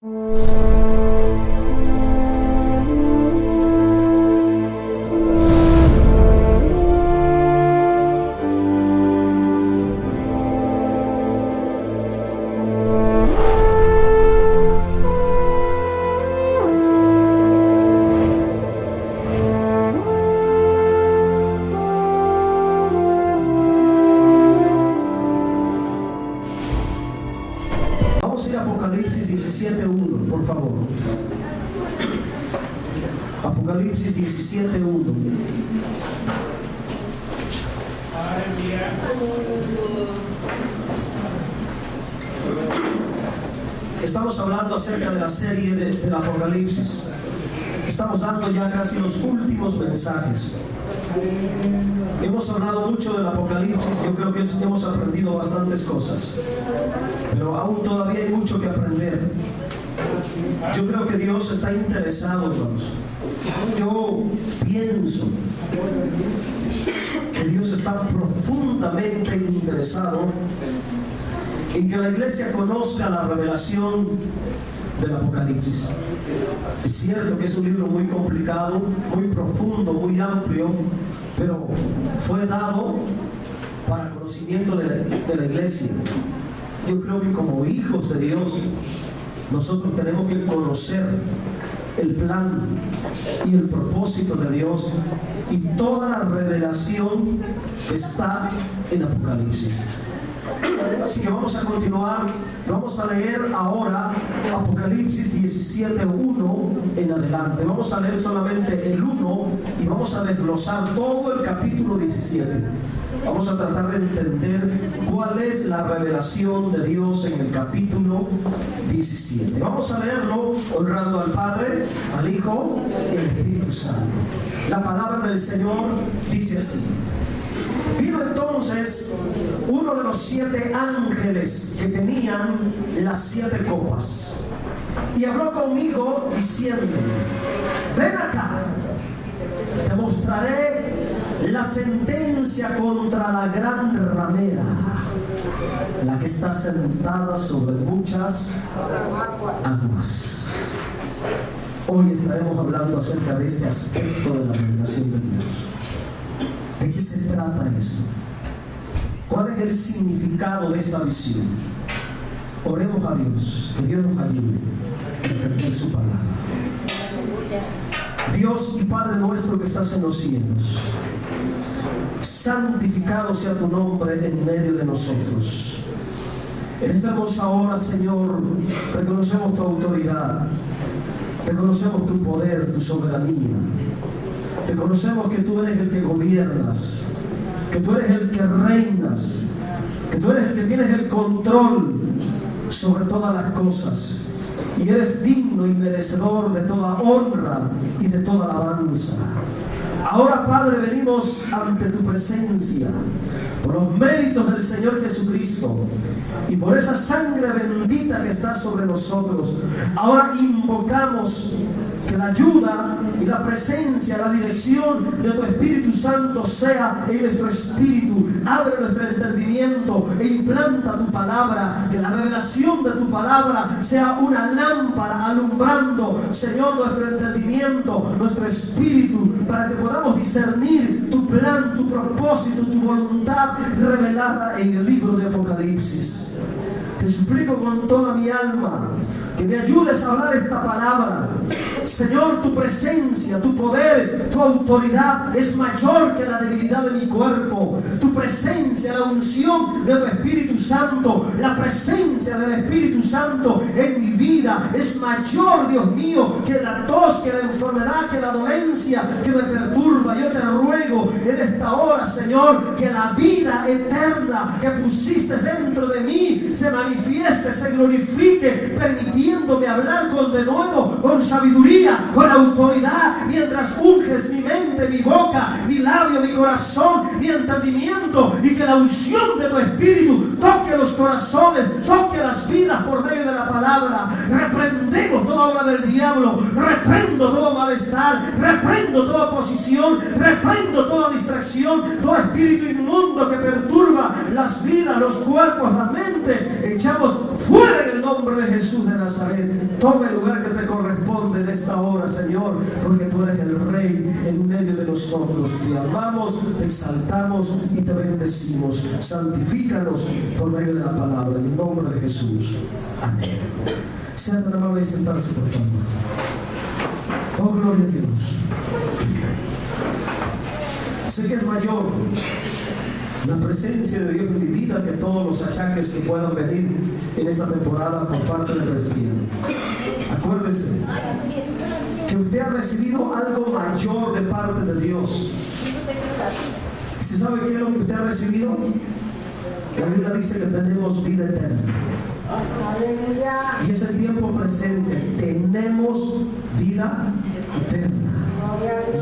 Vamos a ir a Apocalipsis 17:1, por favor. Apocalipsis 17:1. Estamos hablando acerca de la serie del Apocalipsis. Estamos dando ya casi los últimos mensajes. Hemos hablado mucho del Apocalipsis. Yo creo que hemos aprendido bastantes cosas, pero aún todavía hay mucho que aprender. Yo creo que Dios está interesado, hermanos. Yo pienso que Dios está profundamente interesado en que la iglesia conozca la revelación del Apocalipsis. Es cierto que es un libro muy complicado, muy profundo, muy amplio, pero fue dado para conocimiento de la iglesia. Yo creo que como hijos de Dios, nosotros tenemos que conocer el plan y el propósito de Dios y toda la revelación que está en Apocalipsis. Así que vamos a continuar. Vamos a leer ahora Apocalipsis 17:1 en adelante. Vamos a leer solamente el 1 y vamos a desglosar todo el capítulo 17. Vamos a tratar de entender cuál es la revelación de Dios en el capítulo 17. Vamos a leerlo honrando al Padre, al Hijo y al Espíritu Santo. La palabra del Señor dice así: vino entonces uno de los 7 ángeles que tenían las 7 copas y habló conmigo diciendo: ven acá, te mostraré la sentencia contra la gran ramera, la que está sentada sobre muchas aguas. Hoy estaremos hablando acerca de este aspecto de la revelación de Dios. ¿De qué se trata eso? ¿Cuál es el significado de esta visión? Oremos a Dios, que Dios nos ayude a entender su palabra. Dios y Padre nuestro que estás en los cielos, santificado sea tu nombre en medio de nosotros. En esta hermosa hora, Señor, reconocemos tu autoridad, reconocemos tu poder, tu soberanía. Reconocemos que tú eres el que gobiernas, que tú eres el que reinas, que tú eres el que tienes el control sobre todas las cosas, y eres digno y merecedor de toda honra y de toda alabanza. Ahora, Padre, venimos ante tu presencia por los méritos del Señor Jesucristo y por esa sangre bendita que está sobre nosotros. Ahora invocamos que la ayuda y la presencia, la dirección de tu Espíritu Santo sea en nuestro espíritu. Abre nuestro entendimiento e implanta tu palabra. Que la revelación de tu palabra sea una lámpara alumbrando, Señor, nuestro entendimiento, nuestro espíritu, para que podamos discernir tu plan, tu propósito, tu voluntad revelada en el libro de Apocalipsis. Te suplico con toda mi alma que me ayudes a hablar esta palabra. Señor, tu presencia, tu poder, tu autoridad es mayor que la debilidad de mi cuerpo. Tu presencia, la unción de tu Espíritu Santo, la presencia del Espíritu Santo en mi vida es mayor, Dios mío, que la tos, que la enfermedad, que la dolencia que me perturba. Yo te ruego en esta hora, Señor, que la vida eterna que pusiste dentro de mí se manifieste, se glorifique, permitiéndome hablar con de nuevo, con sabiduría, con autoridad, mientras unges mi mente, mi boca, mi labio, mi corazón, mi entendimiento, y que la unción de tu Espíritu toque los corazones, toque las vidas por medio de la palabra. Reprendemos todo toda obra del diablo, reprendo todo malestar, reprendo toda oposición, reprendo toda distracción, todo espíritu inmundo que perturba las vidas, los cuerpos, la mente. Echamos fuera en el nombre de Jesús de Nazaret. Toma el lugar que te corresponde en esta hora, Señor, porque tú eres el Rey en medio de nosotros. Te amamos, te exaltamos y te bendecimos. Santifícanos por medio de la palabra, en el nombre de Jesús. Amén. Sea tan amable de sentarse, por favor. Oh, gloria a Dios. Sé que es mayor la presencia de Dios en mi vida que todos los achaques que puedan venir en esta temporada por parte del resfriado. Acuérdese que usted ha recibido algo mayor de parte de Dios. ¿Se sabe qué es lo que usted ha recibido? La Biblia dice que tenemos vida eterna. Y es el tiempo presente. Tenemos vida eterna.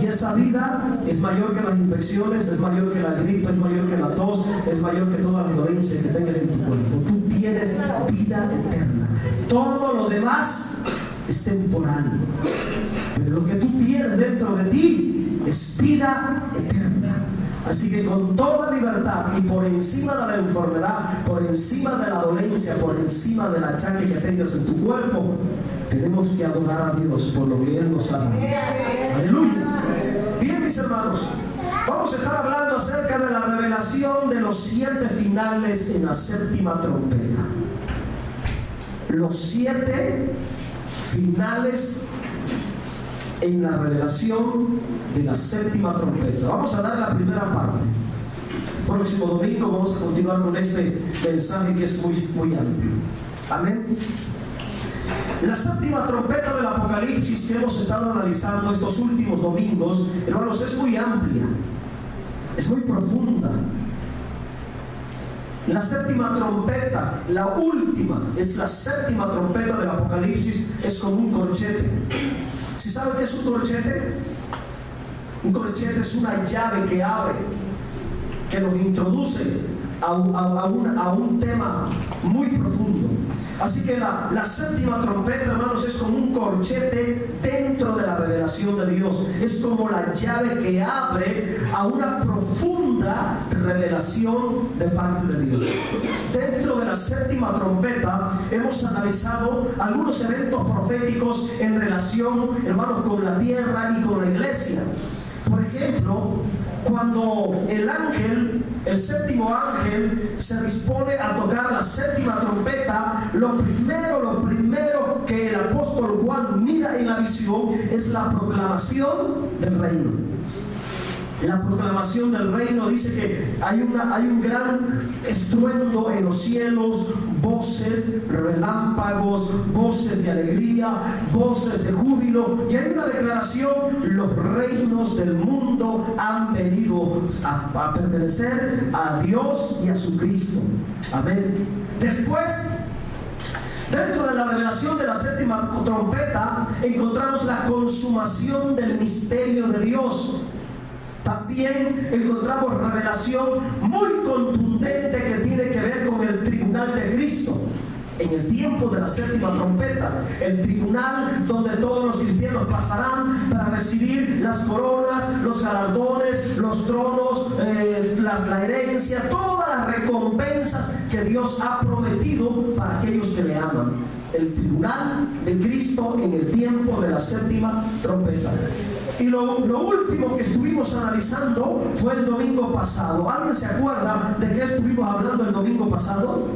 Y esa vida es mayor que las infecciones, es mayor que la gripe, es mayor que la tos, es mayor que todas las dolencias que tengas en tu cuerpo. Tú tienes vida eterna. Todo lo demás es temporal. Pero lo que tú tienes dentro de ti es vida eterna. Así que con toda libertad y por encima de la enfermedad, por encima de la dolencia, por encima del achaque que tengas en tu cuerpo, tenemos que adorar a Dios por lo que Él nos ha dado. Aleluya. Bien, mis hermanos, vamos a estar hablando acerca de la revelación de los 7 finales en la séptima trompeta. Los 7 finales en la revelación de la séptima trompeta. Vamos a dar la primera parte. Próximo domingo vamos a continuar con este mensaje que es muy amplio. Amén. La séptima trompeta del Apocalipsis que hemos estado analizando estos últimos domingos, hermanos, es muy amplia, es muy profunda. La séptima trompeta, la última, es la séptima trompeta del Apocalipsis, es como un corchete. ¿Sí saben qué es un corchete? Un corchete es una llave que abre, que nos introduce a un tema muy profundo. Así que la séptima trompeta, hermanos, es como un corchete dentro de la revelación de Dios. Es como la llave que abre a una profunda revelación de parte de Dios. Dentro de la séptima trompeta hemos analizado algunos eventos proféticos en relación, hermanos, con la tierra y con la iglesia. Por ejemplo, cuando el séptimo ángel se dispone a tocar la séptima trompeta, lo primero que el apóstol Juan mira en la visión es la proclamación del reino. La proclamación del reino dice que hay un gran estruendo en los cielos, voces, relámpagos, voces de alegría, voces de júbilo, y hay una declaración: los reinos del mundo han venido a pertenecer a Dios y a su Cristo. Amén. Después, dentro de la revelación de la séptima trompeta, encontramos la consumación del misterio de Dios. También encontramos revelación muy contundente que tiene que ver con el tribunal de Cristo. En el tiempo de la séptima trompeta, el tribunal donde todos los cristianos pasarán para recibir las coronas, los galardones, los tronos, la herencia, todas las recompensas que Dios ha prometido para aquellos que le aman. El tribunal de Cristo en el tiempo de la séptima trompeta. Y lo último que estuvimos analizando fue el domingo pasado. ¿Alguien se acuerda de qué estuvimos hablando el domingo pasado?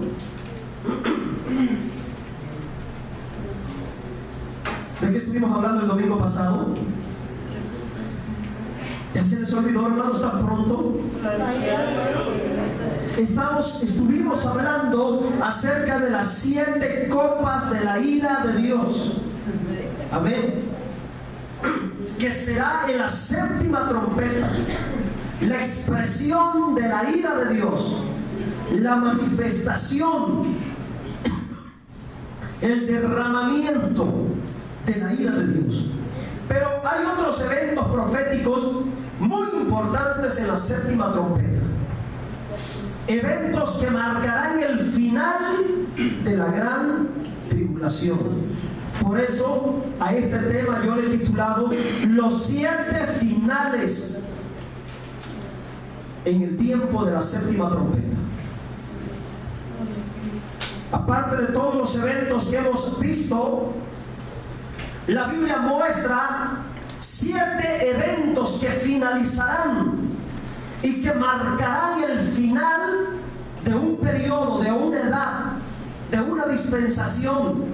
¿De qué estuvimos hablando el domingo pasado? ¿Ya se les olvidó, hermanos, tan pronto? Estuvimos hablando acerca de las 7 copas de la ira de Dios. Amén. Que será en la séptima trompeta la expresión de la ira de Dios, la manifestación, el derramamiento de la ira de Dios. Pero hay otros eventos proféticos muy importantes en la séptima trompeta, eventos que marcarán el final de la gran tribulación. Por eso a este tema yo le he titulado Los 7 finales en el tiempo de la séptima trompeta. Aparte de todos los eventos que hemos visto, la Biblia muestra 7 eventos que finalizarán y que marcarán el final de un periodo, de una edad, de una dispensación.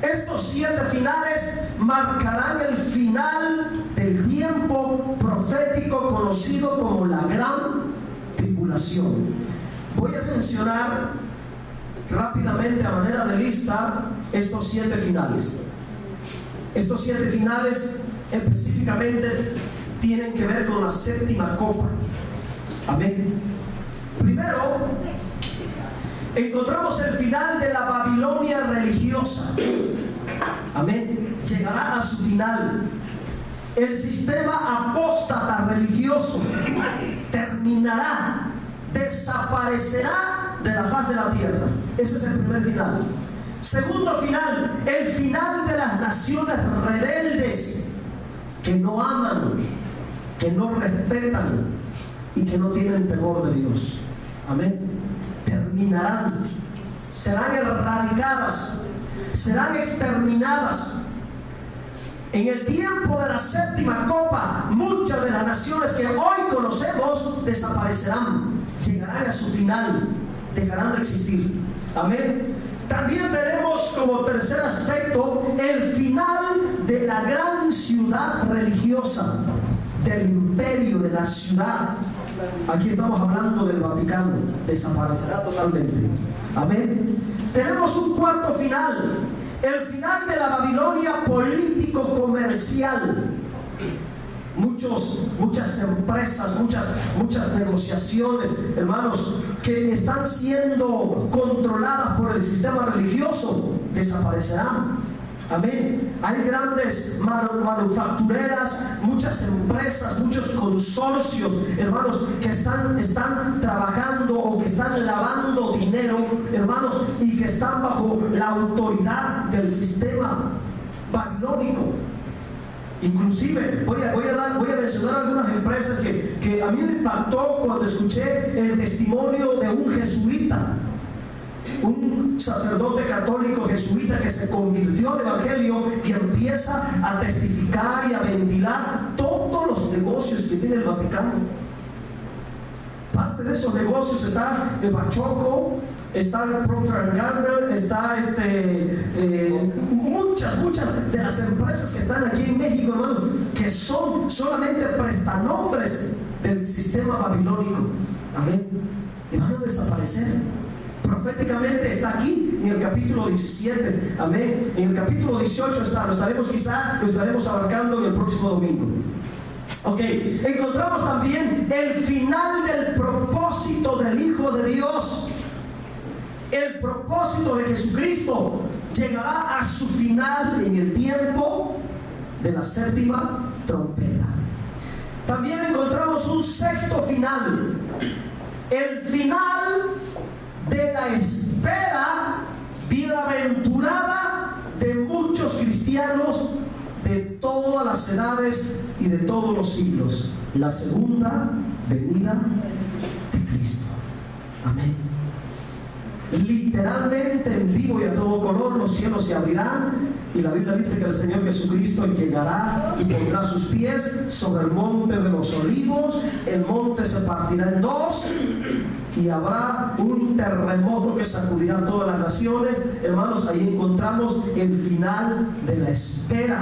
Estos 7 finales marcarán el final del tiempo profético conocido como la gran tribulación. Voy a mencionar rápidamente a manera de lista estos 7 finales. Estos 7 finales específicamente tienen que ver con la séptima copa. Amén. Primero, encontramos el final de la Babilonia religiosa. Amén. Llegará a su final. El sistema apóstata religioso terminará, desaparecerá de la faz de la tierra. Ese es el primer final. Segundo final, el final de las naciones rebeldes que no aman, que no respetan y que no tienen temor de Dios. Amén. Terminarán, serán erradicadas, serán exterminadas. En el tiempo de la séptima copa, muchas de las naciones que hoy conocemos desaparecerán, llegarán a su final, dejarán de existir. Amén. También tenemos como tercer aspecto el final de la gran ciudad religiosa, del imperio, de la ciudad. Aquí estamos hablando del Vaticano, desaparecerá totalmente. Amén. Tenemos un cuarto final, el final de la Babilonia político-comercial. Muchas empresas, muchas negociaciones, hermanos, que están siendo controladas por el sistema religioso, desaparecerán. Amén. Hay grandes manufactureras, muchas empresas, muchos consorcios, hermanos, que están trabajando o que están lavando dinero, hermanos, y que están bajo la autoridad del sistema babilónico. Inclusive voy a mencionar algunas empresas que a mí me impactó cuando escuché el testimonio de un jesuita, un sacerdote católico jesuita que se convirtió al evangelio y empieza a testificar y a ventilar todos los negocios que tiene el Vaticano. Parte de esos negocios está el Bachoco, está el Procter & Gamble, está muchas de las empresas que están aquí en México, hermanos, que son solamente prestanombres del sistema babilónico. Amén. Y van a desaparecer. Proféticamente está aquí en el capítulo 17. Amén. En el capítulo 18 está. Lo estaremos abarcando en el próximo domingo. Ok, encontramos también el final del propósito del Hijo de Dios. El propósito de Jesucristo llegará a su final en el tiempo de la séptima trompeta. También encontramos un sexto final, el final de la espera bienaventurada de muchos cristianos de todas las edades y de todos los siglos, la segunda venida de Cristo. Amén. Literalmente en vivo y a todo color los cielos se abrirán y la Biblia dice que el Señor Jesucristo llegará y pondrá sus pies sobre el monte de los olivos. El monte se partirá en dos y habrá un terremoto que sacudirá todas las naciones. Hermanos, ahí encontramos el final de la espera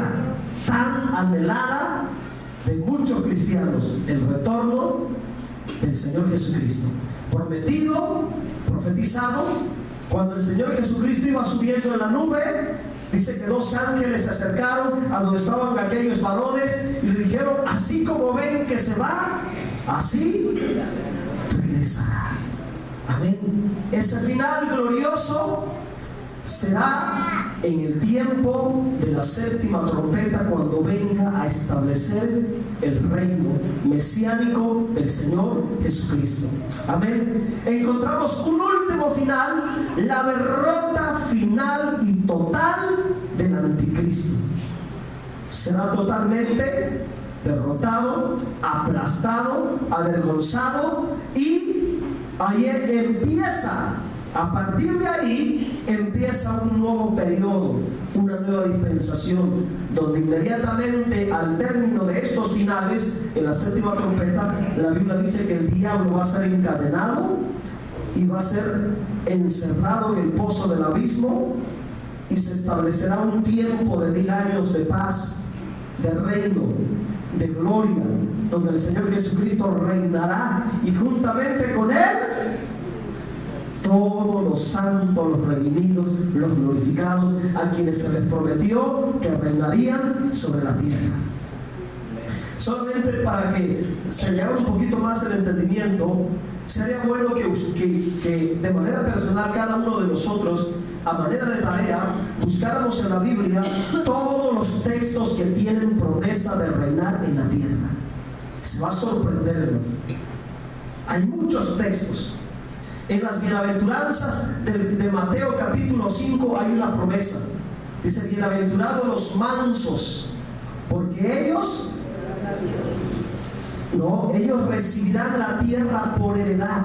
tan anhelada de muchos cristianos, el retorno del Señor Jesucristo, prometido, profetizado. Cuando el Señor Jesucristo iba subiendo en la nube, dice que 2 ángeles se acercaron a donde estaban aquellos varones y le dijeron: así como ven que se va, así regresará. Amén. Ese final glorioso será en el tiempo de la séptima trompeta, cuando venga a establecer el reino mesiánico del Señor Jesucristo. Amén. Encontramos un último final, la derrota final y total del anticristo. Será totalmente derrotado, aplastado, avergonzado, y ahí empieza, a partir de ahí empieza un nuevo periodo, una nueva dispensación, donde inmediatamente al término de estos finales, en la séptima trompeta, la Biblia dice que el diablo va a ser encadenado y va a ser encerrado en el pozo del abismo, y se establecerá un tiempo de 1000 años de paz, de reino, de gloria, donde el Señor Jesucristo reinará, y juntamente con Él todos los santos, los redimidos, los glorificados, a quienes se les prometió que reinarían sobre la tierra. Solamente para que se le haga un poquito más el entendimiento, sería bueno que de manera personal cada uno de nosotros, a manera de tarea, buscáramos en la Biblia todos los textos que tienen promesa de reinar en la tierra. Se va a sorprender, hermano. Hay muchos textos. En las bienaventuranzas de Mateo capítulo 5 hay una promesa. Dice: bienaventurados los mansos, porque ellos recibirán la tierra por heredad.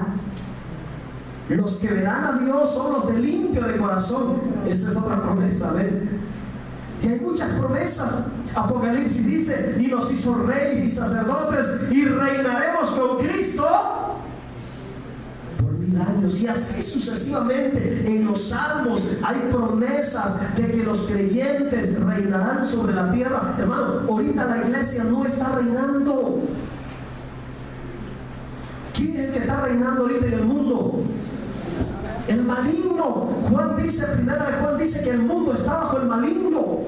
Los que verán a Dios son los de limpio de corazón. Esa es otra promesa, ¿ven? Y hay muchas promesas. Apocalipsis dice: y nos hizo reyes y sacerdotes, y reinaremos con Cristo por 1000 años. Y así sucesivamente. En los salmos hay promesas de que los creyentes reinarán sobre la tierra. Hermano, ahorita la iglesia no está reinando. ¿Quién es el que está reinando ahorita en el mundo? El maligno. Juan dice, primera de Juan dice que el mundo está bajo el maligno.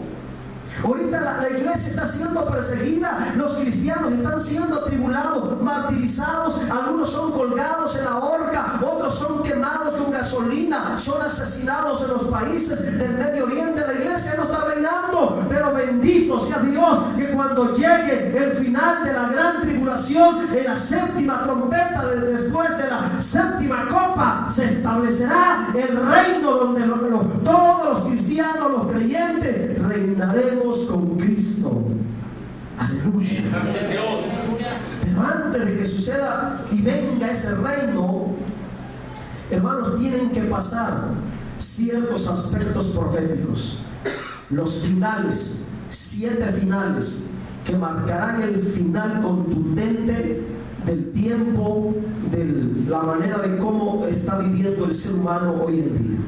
Ahorita la iglesia está siendo perseguida, los cristianos están siendo atribulados, martirizados, algunos son colgados en la horca, otros son quemados con gasolina, son asesinados en los países del Medio Oriente. La iglesia no está reinando, pero bendito sea Dios que cuando llegue el final de la gran tribulación, en la séptima trompeta, después de la séptima copa, se establecerá el reino donde todos los cristianos, los creyentes, reinaremos con Cristo. Aleluya. Pero antes de que suceda y venga ese reino, hermanos, tienen que pasar ciertos aspectos proféticos. Los finales, 7 finales, que marcarán el final contundente del tiempo, de la manera de cómo está viviendo el ser humano hoy en día.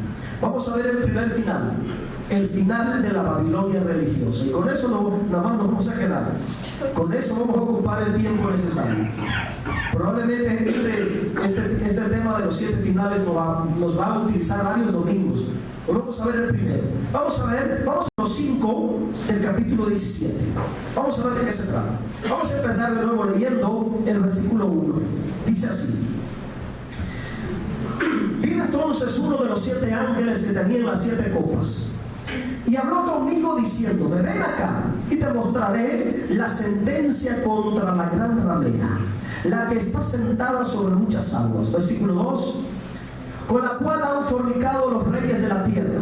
Vamos a ver el primer final, el final de la Babilonia religiosa, y con eso nada más nos vamos a quedar. Con eso vamos a ocupar el tiempo necesario. Probablemente este tema de los 7 finales nos va a utilizar varios domingos. Hoy vamos a ver el primero. Vamos a los 5 del capítulo 17. Vamos a ver de qué se trata. Vamos a empezar de nuevo leyendo el versículo 1. Dice así: vino entonces uno de los 7 ángeles que tenían las 7 copas, y habló conmigo diciéndome: ven acá y te mostraré la sentencia contra la gran ramera, la que está sentada sobre muchas aguas. Versículo 2: con la cual han fornicado los reyes de la tierra,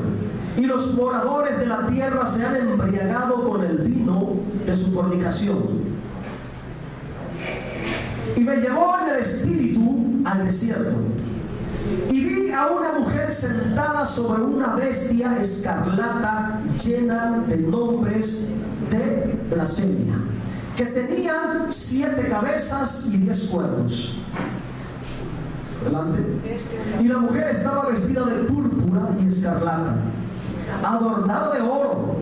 y los moradores de la tierra se han embriagado con el vino de su fornicación. Y me llevó en el espíritu al desierto, y vi a una mujer sentada sobre una bestia escarlata llena de nombres de blasfemia, que tenía 7 cabezas y 10 cuernos. Adelante. Y la mujer estaba vestida de púrpura y escarlata, adornada de oro,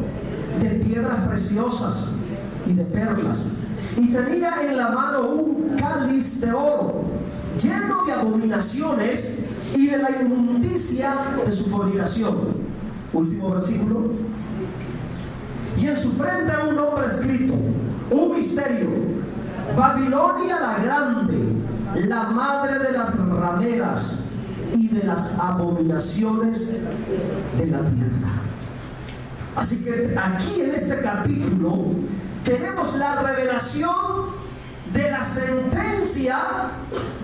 de piedras preciosas y de perlas, y tenía en la mano un cáliz de oro lleno de abominaciones y de la inmundicia de su fornicación. Último versículo. Y en su frente un nombre escrito, un misterio: Babilonia la grande, la madre de las rameras y de las abominaciones de la tierra. Así que aquí en este capítulo tenemos la revelación de la sentencia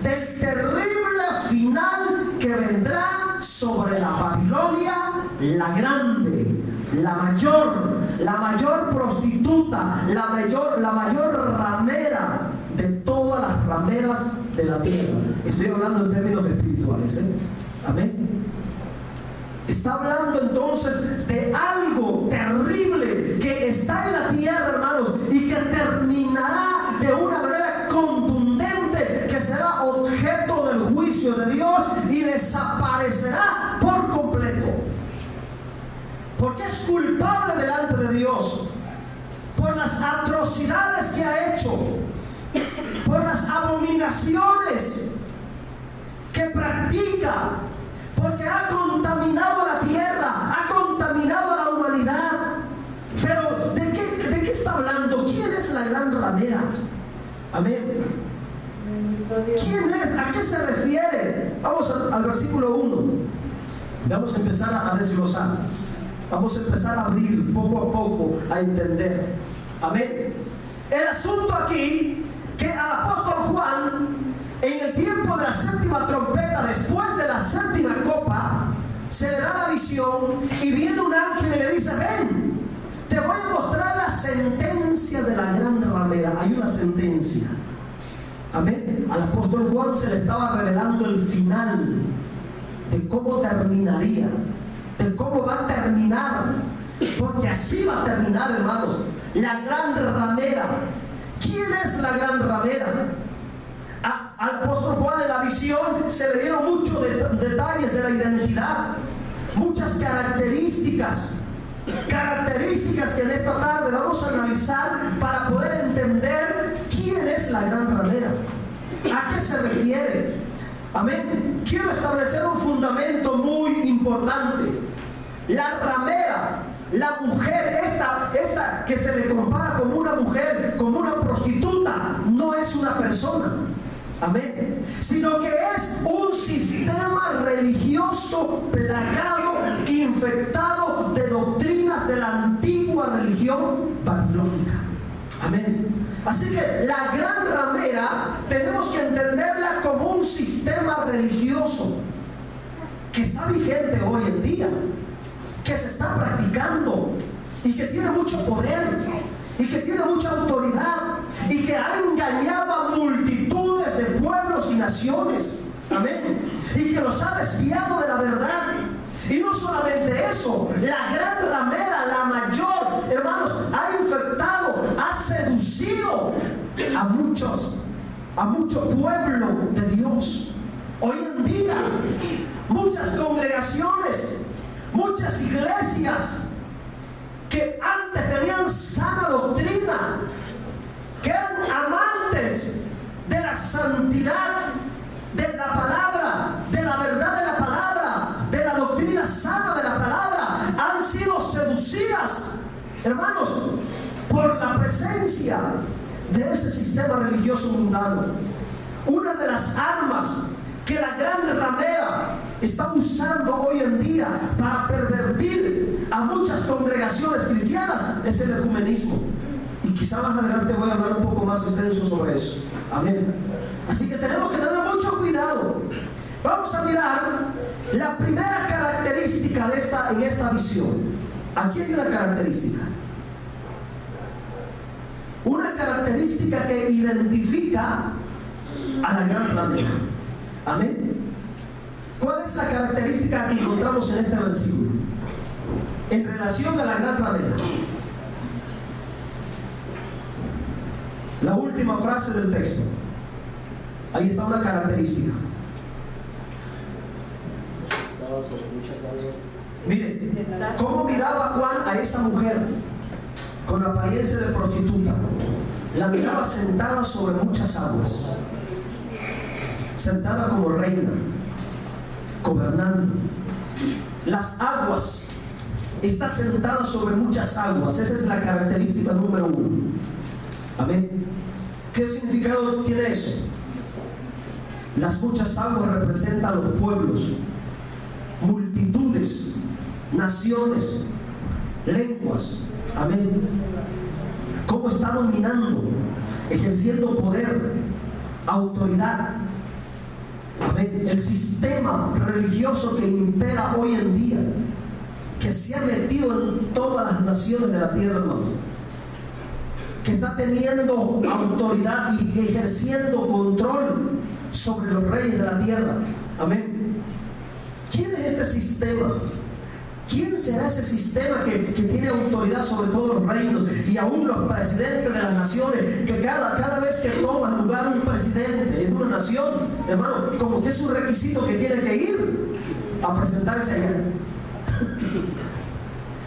del terrible final que vendrá sobre la Babilonia la grande, la mayor prostituta, la mayor ramera de todas las rameras de la tierra. Estoy hablando en términos espirituales, ¿eh? Amén. Está hablando entonces de algo terrible que está en la tierra, hermanos, y que terminará de una manera contundente, que será objeto del juicio de Dios y desaparecerá por completo. Porque es culpable delante de Dios por las atrocidades que ha hecho, por las abominaciones que practica, porque ha contaminado la tierra, ha contaminado a la humanidad. Pero ¿de qué está hablando? ¿Quién es la gran ramera? Amén. ¿Quién es? ¿A qué se refiere? Vamos al versículo 1. Vamos a empezar a desglosar. Vamos a empezar a abrir poco a poco, a entender. Amén. El asunto aquí, que al apóstol Juan, en el tiempo de la séptima trompeta, después de la séptima copa, se le da la visión y viene un ángel y le dice: ven, te voy a mostrar la sentencia de la gran ramera. Hay una sentencia. Amén. Al apóstol Juan se le estaba revelando el final de cómo terminaría, de cómo va a terminar, porque así va a terminar, hermanos, la gran ramera. ¿Quién es la gran ramera? Al apóstol Juan en la visión se le dieron muchos detalles de la identidad, muchas características que en esta tarde vamos a analizar para poder entender quién es la gran ramera, a qué se refiere. Amén. Quiero establecer un fundamento muy importante. La ramera, la mujer, esta que se le compara como una mujer, como una prostituta, no es una persona. Amén. Sino que es un sistema religioso plagado, infectado de doctrinas de la antigua religión babilónica. Amén. Así que la gran ramera tenemos que entenderla como un sistema religioso que está vigente hoy en día, que se está practicando y que tiene mucho poder y que tiene mucha autoridad y que ha engañado a multitudes de pueblos y naciones. Amén. Y que los ha desviado de la verdad. Y no solamente eso, la gran ramera, la mayor, hermanos, ha infectado, ha seducido a mucho pueblo de Dios. Hoy en día, muchas congregaciones, muchas iglesias que antes tenían sana doctrina, que eran amantes de la santidad, de la palabra, de la verdad de la palabra, de la doctrina sana de la palabra, han sido seducidas, hermanos, por la presencia de ese sistema religioso mundano. Una de las armas que la gran ramera está usando hoy en día para pervertir a muchas congregaciones cristianas es el ecumenismo. Y quizá más adelante voy a hablar un poco más extenso sobre eso. Amén. Así que tenemos que tener mucho cuidado. Vamos a mirar la primera característica en esta visión. Aquí hay una característica. Una característica que identifica a la gran ramera. Amén. ¿Cuál es la característica que encontramos en este versículo en relación a la gran ramera? La última frase del texto. Ahí está una característica. Mire, ¿cómo miraba Juan a esa mujer con apariencia de prostituta? La miraba sentada sobre muchas aguas, sentada como reina, gobernando. Las aguas, está sentada sobre muchas aguas. Esa es la característica número 1. Amén. ¿Qué significado tiene eso? Las muchas aguas representan los pueblos, multitudes, naciones, lenguas. Amén. ¿Cómo está dominando, ejerciendo poder, autoridad? Amén. El sistema religioso que impera hoy en día que se ha metido en todas las naciones de la tierra, hermanos, que está teniendo autoridad y ejerciendo control sobre los reyes de la tierra. Amén. ¿Quién es este sistema? ¿Quién será ese sistema que tiene autoridad sobre todos los reinos y aún los presidentes de las naciones? Que cada vez que toma lugar un presidente en una nación, hermano, como que es un requisito que tiene que ir a presentarse allá.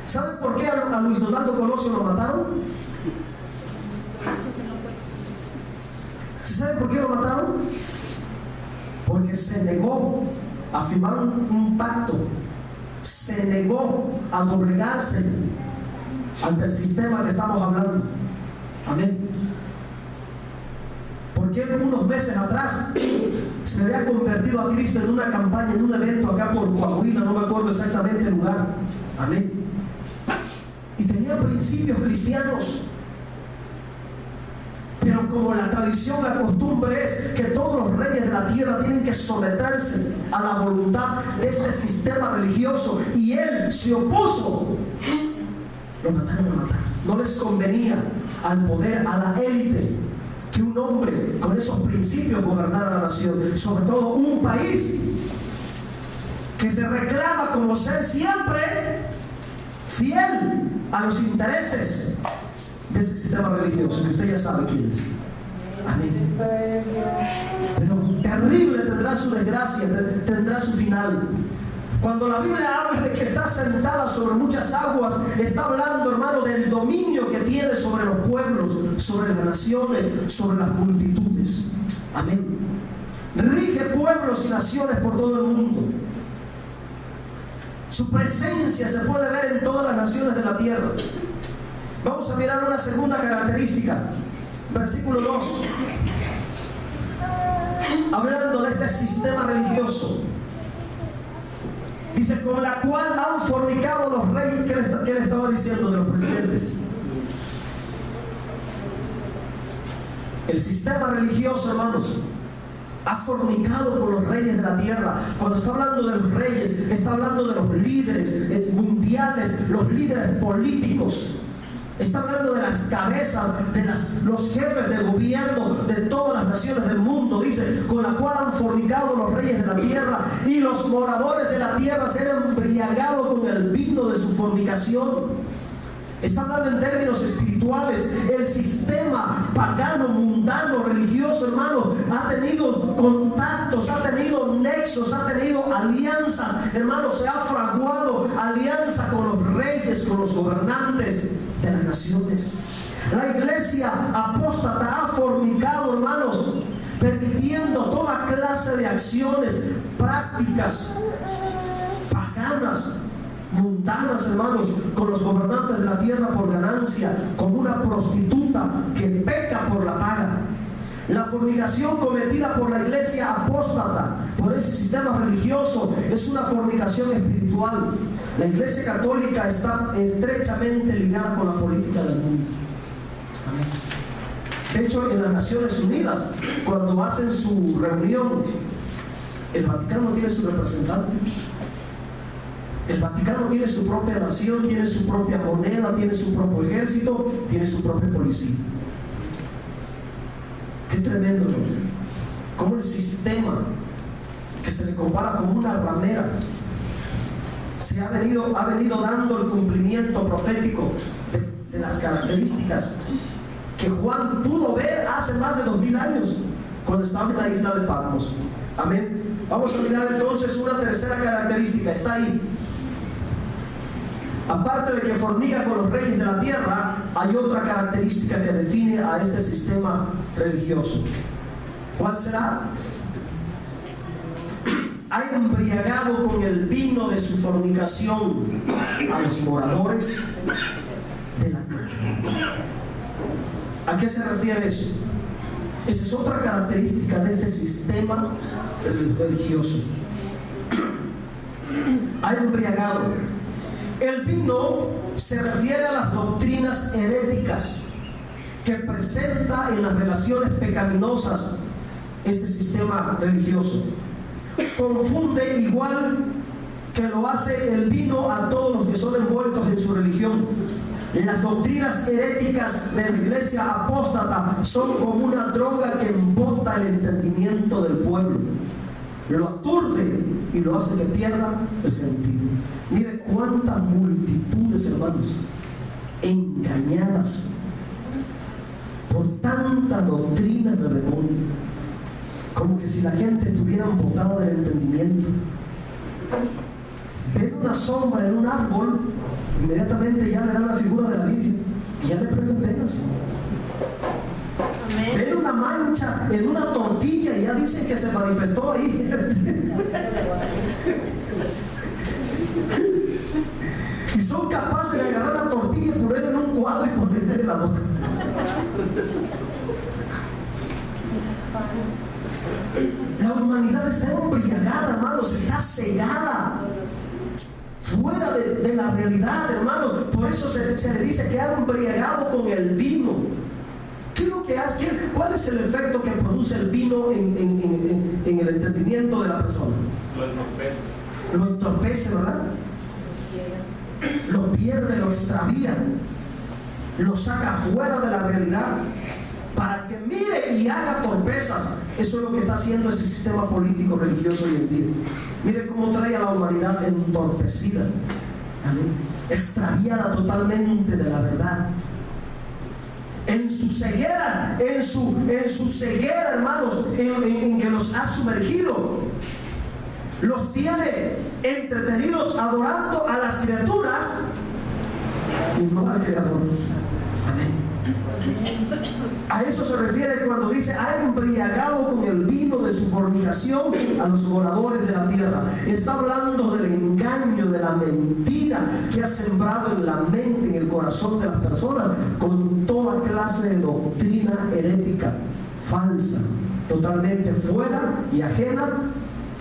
¿Saben por qué a Luis Donaldo Colosio lo mataron? ¿Sí saben por qué lo mataron? Porque se negó a firmar un pacto, se negó a doblegarse ante el sistema que estamos hablando. Amén. Porque unos meses atrás se había convertido a Cristo en una campaña, en un evento acá por Coahuila, no me acuerdo exactamente el lugar. Amén. Y tenía principios cristianos. Pero como la tradición, la costumbre es que todos los reyes de la tierra tienen que someterse a la voluntad de este sistema religioso, y él se opuso, lo mataron. No les convenía al poder, a la élite, que un hombre con esos principios gobernara la nación, sobre todo un país que se reclama como ser siempre fiel a los intereses de ese sistema religioso, que usted ya sabe quién es. Amén. Pero terrible tendrá su desgracia, tendrá su final. Cuando la Biblia habla de que está sentada sobre muchas aguas, está hablando, hermano, del dominio que tiene sobre los pueblos, sobre las naciones, sobre las multitudes. Amén. Rige pueblos y naciones por todo el mundo. Su presencia se puede ver en todas las naciones de la tierra. Vamos a mirar una segunda característica, versículo 2, hablando de este sistema religioso. Dice, con la cual han fornicado los reyes. ¿Qué le estaba diciendo de los presidentes? El sistema religioso, hermanos, ha fornicado con los reyes de la tierra. Cuando está hablando de los reyes, está hablando de los líderes mundiales, los líderes políticos. Está hablando de las cabezas, de los jefes de gobierno de todas las naciones del mundo. Dice, con la cual han fornicado los reyes de la tierra, y los moradores de la tierra se han embriagado con el vino de su fornicación. Está hablando en términos espirituales. El sistema pagano, mundano, religioso, hermano, ha tenido contactos, ha tenido nexos, ha tenido alianzas, hermano. Se ha fraguado alianza con los reyes, con los gobernantes de las naciones. La iglesia apóstata ha fornicado, hermanos, permitiendo toda clase de acciones, prácticas paganas, mundanas, hermanos, con los gobernantes de la tierra por ganancia, como una prostituta que peca por la paga. La fornicación cometida por la iglesia apóstata, por ese sistema religioso, es una fornicación espiritual. La iglesia católica está estrechamente ligada con la política del mundo. Amén. De hecho, en las Naciones Unidas, cuando hacen su reunión, el Vaticano tiene su representante. El Vaticano tiene su propia nación, tiene su propia moneda, tiene su propio ejército, tiene su propia policía. Qué tremendo, ¿no? Como el sistema que se le compara como una ramera ha venido dando el cumplimiento profético de las características que Juan pudo ver hace más de 2000 años cuando estaba en la isla de Patmos. Amén. Vamos a mirar entonces una tercera característica. Está ahí. Aparte de que fornica con los reyes de la tierra, hay otra característica que define a este sistema religioso. ¿Cuál será? Ha embriagado con el vino de su fornicación a los moradores de la tierra. ¿A qué se refiere eso? Esa es otra característica de este sistema religioso. Ha embriagado. El vino se refiere a las doctrinas heréticas que presenta en las relaciones pecaminosas este sistema religioso. Confunde igual que lo hace el vino a todos los que son envueltos en su religión. Las doctrinas heréticas de la iglesia apóstata son como una droga que embota el entendimiento del pueblo, lo aturde y lo hace que pierda el sentido. Mire cuántas multitudes, hermanos, engañadas por tanta doctrina de demonio, como que si la gente estuviera embotada del entendimiento. Ven una sombra en un árbol, inmediatamente ya le dan la figura de la Virgen y ya le prenden velas. Ven una mancha en una tortilla y ya dicen que se manifestó ahí. Y son capaces de agarrar la tortilla y ponerla en un cuadro y ponerla en la boca. La humanidad está embriagada, hermanos, está cegada, fuera de la realidad, hermanos. Por eso se le dice que ha embriagado con el vino. ¿Qué es lo que hace? ¿Cuál es el efecto que produce el vino en el entendimiento de la persona? Lo entorpece. Lo entorpece, ¿verdad? Lo pierde, lo extravía, lo saca fuera de la realidad para que mire y haga torpezas. Eso es lo que está haciendo ese sistema político religioso hoy en día. Mire cómo trae a la humanidad entorpecida, amén, extraviada totalmente de la verdad. En su ceguera, hermanos, en que los ha sumergido, los tiene entretenidos adorando a las criaturas y no al Creador. Amén. A eso se refiere cuando dice: ha embriagado con el vino de su fornicación a los moradores de la tierra. Está hablando del engaño, de la mentira que ha sembrado en la mente, en el corazón de las personas, con toda clase de doctrina herética falsa, totalmente fuera y ajena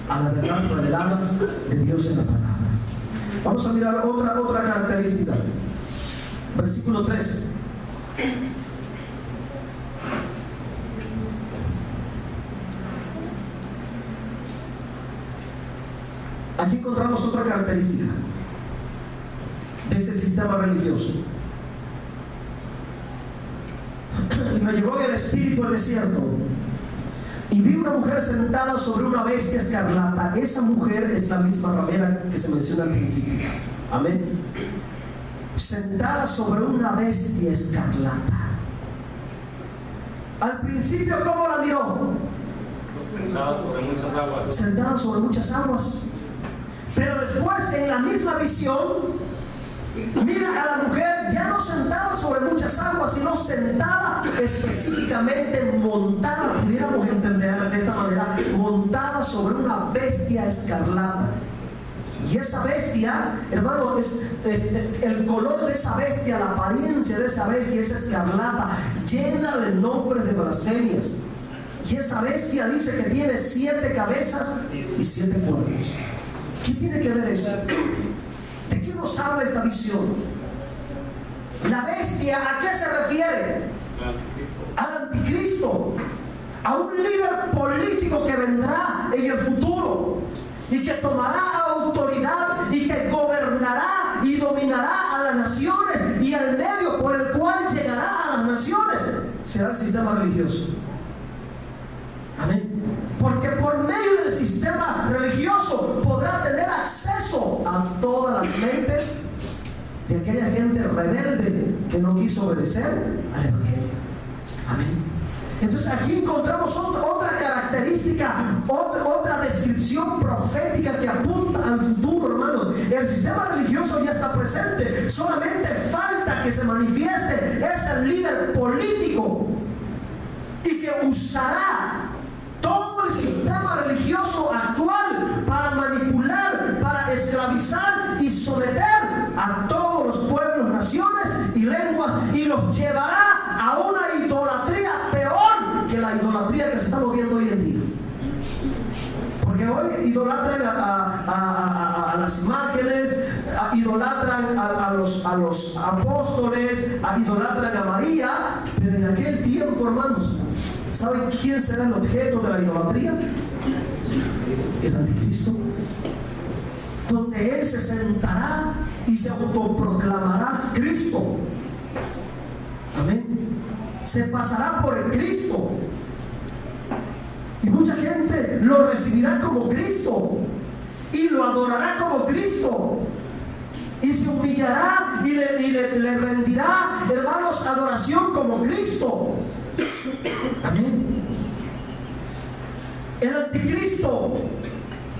a la verdad revelada de Dios en la palabra. Vamos a mirar otra característica. Versículo 3. Aquí encontramos otra característica de este sistema religioso. Y me llevó en el espíritu al desierto, y vi una mujer sentada sobre una bestia escarlata. Esa mujer es la misma ramera que se menciona al principio. Amén. Sentada sobre una bestia escarlata. Al principio, ¿cómo la miró? Sentada sobre muchas aguas. Sentada sobre muchas aguas. Pero después, en la misma visión, mira a la mujer ya no sentada sobre muchas aguas, sino sentada específicamente, montada, pudiéramos entender de esta manera, montada sobre una bestia escarlata. Y esa bestia, hermano, es el color de esa bestia, la apariencia de esa bestia es escarlata, llena de nombres de blasfemias. Y esa bestia dice que tiene 7 cabezas y 7 cuernos. ¿Qué tiene que ver eso? ¿De qué nos habla esta visión? La bestia, ¿a qué se refiere? Al anticristo, a un líder político que vendrá en el futuro y que tomará autoridad y que gobernará y dominará a las naciones, y el medio por el cual llegará a las naciones será el sistema religioso. Amén. Porque por medio del sistema religioso podrá tener acceso a todas las mentes de aquella gente rebelde que no quiso obedecer al Evangelio. Amén. Entonces aquí encontramos otra característica, otra descripción profética que apunta al futuro, hermano. El sistema religioso ya está presente, solamente falta que se manifieste ese líder político y que usará todo el sistema religioso actual para manipular, para esclavizar y someter a todos los pueblos, naciones y lenguas, y los llevará a una idolatría peor que la idolatría que se está moviendo hoy en día. Porque hoy idolatran a las imágenes, idolatran a los apóstoles, idolatran a María, pero en aquel tiempo, hermanos, ¿saben quién será el objeto de la idolatría? El anticristo. donde Él se sentará y se autoproclamará Cristo. Amén. Se pasará por el Cristo. Y mucha gente lo recibirá como Cristo y lo adorará como Cristo. Y se humillará y le rendirá, hermanos, adoración como Cristo. Amén. El anticristo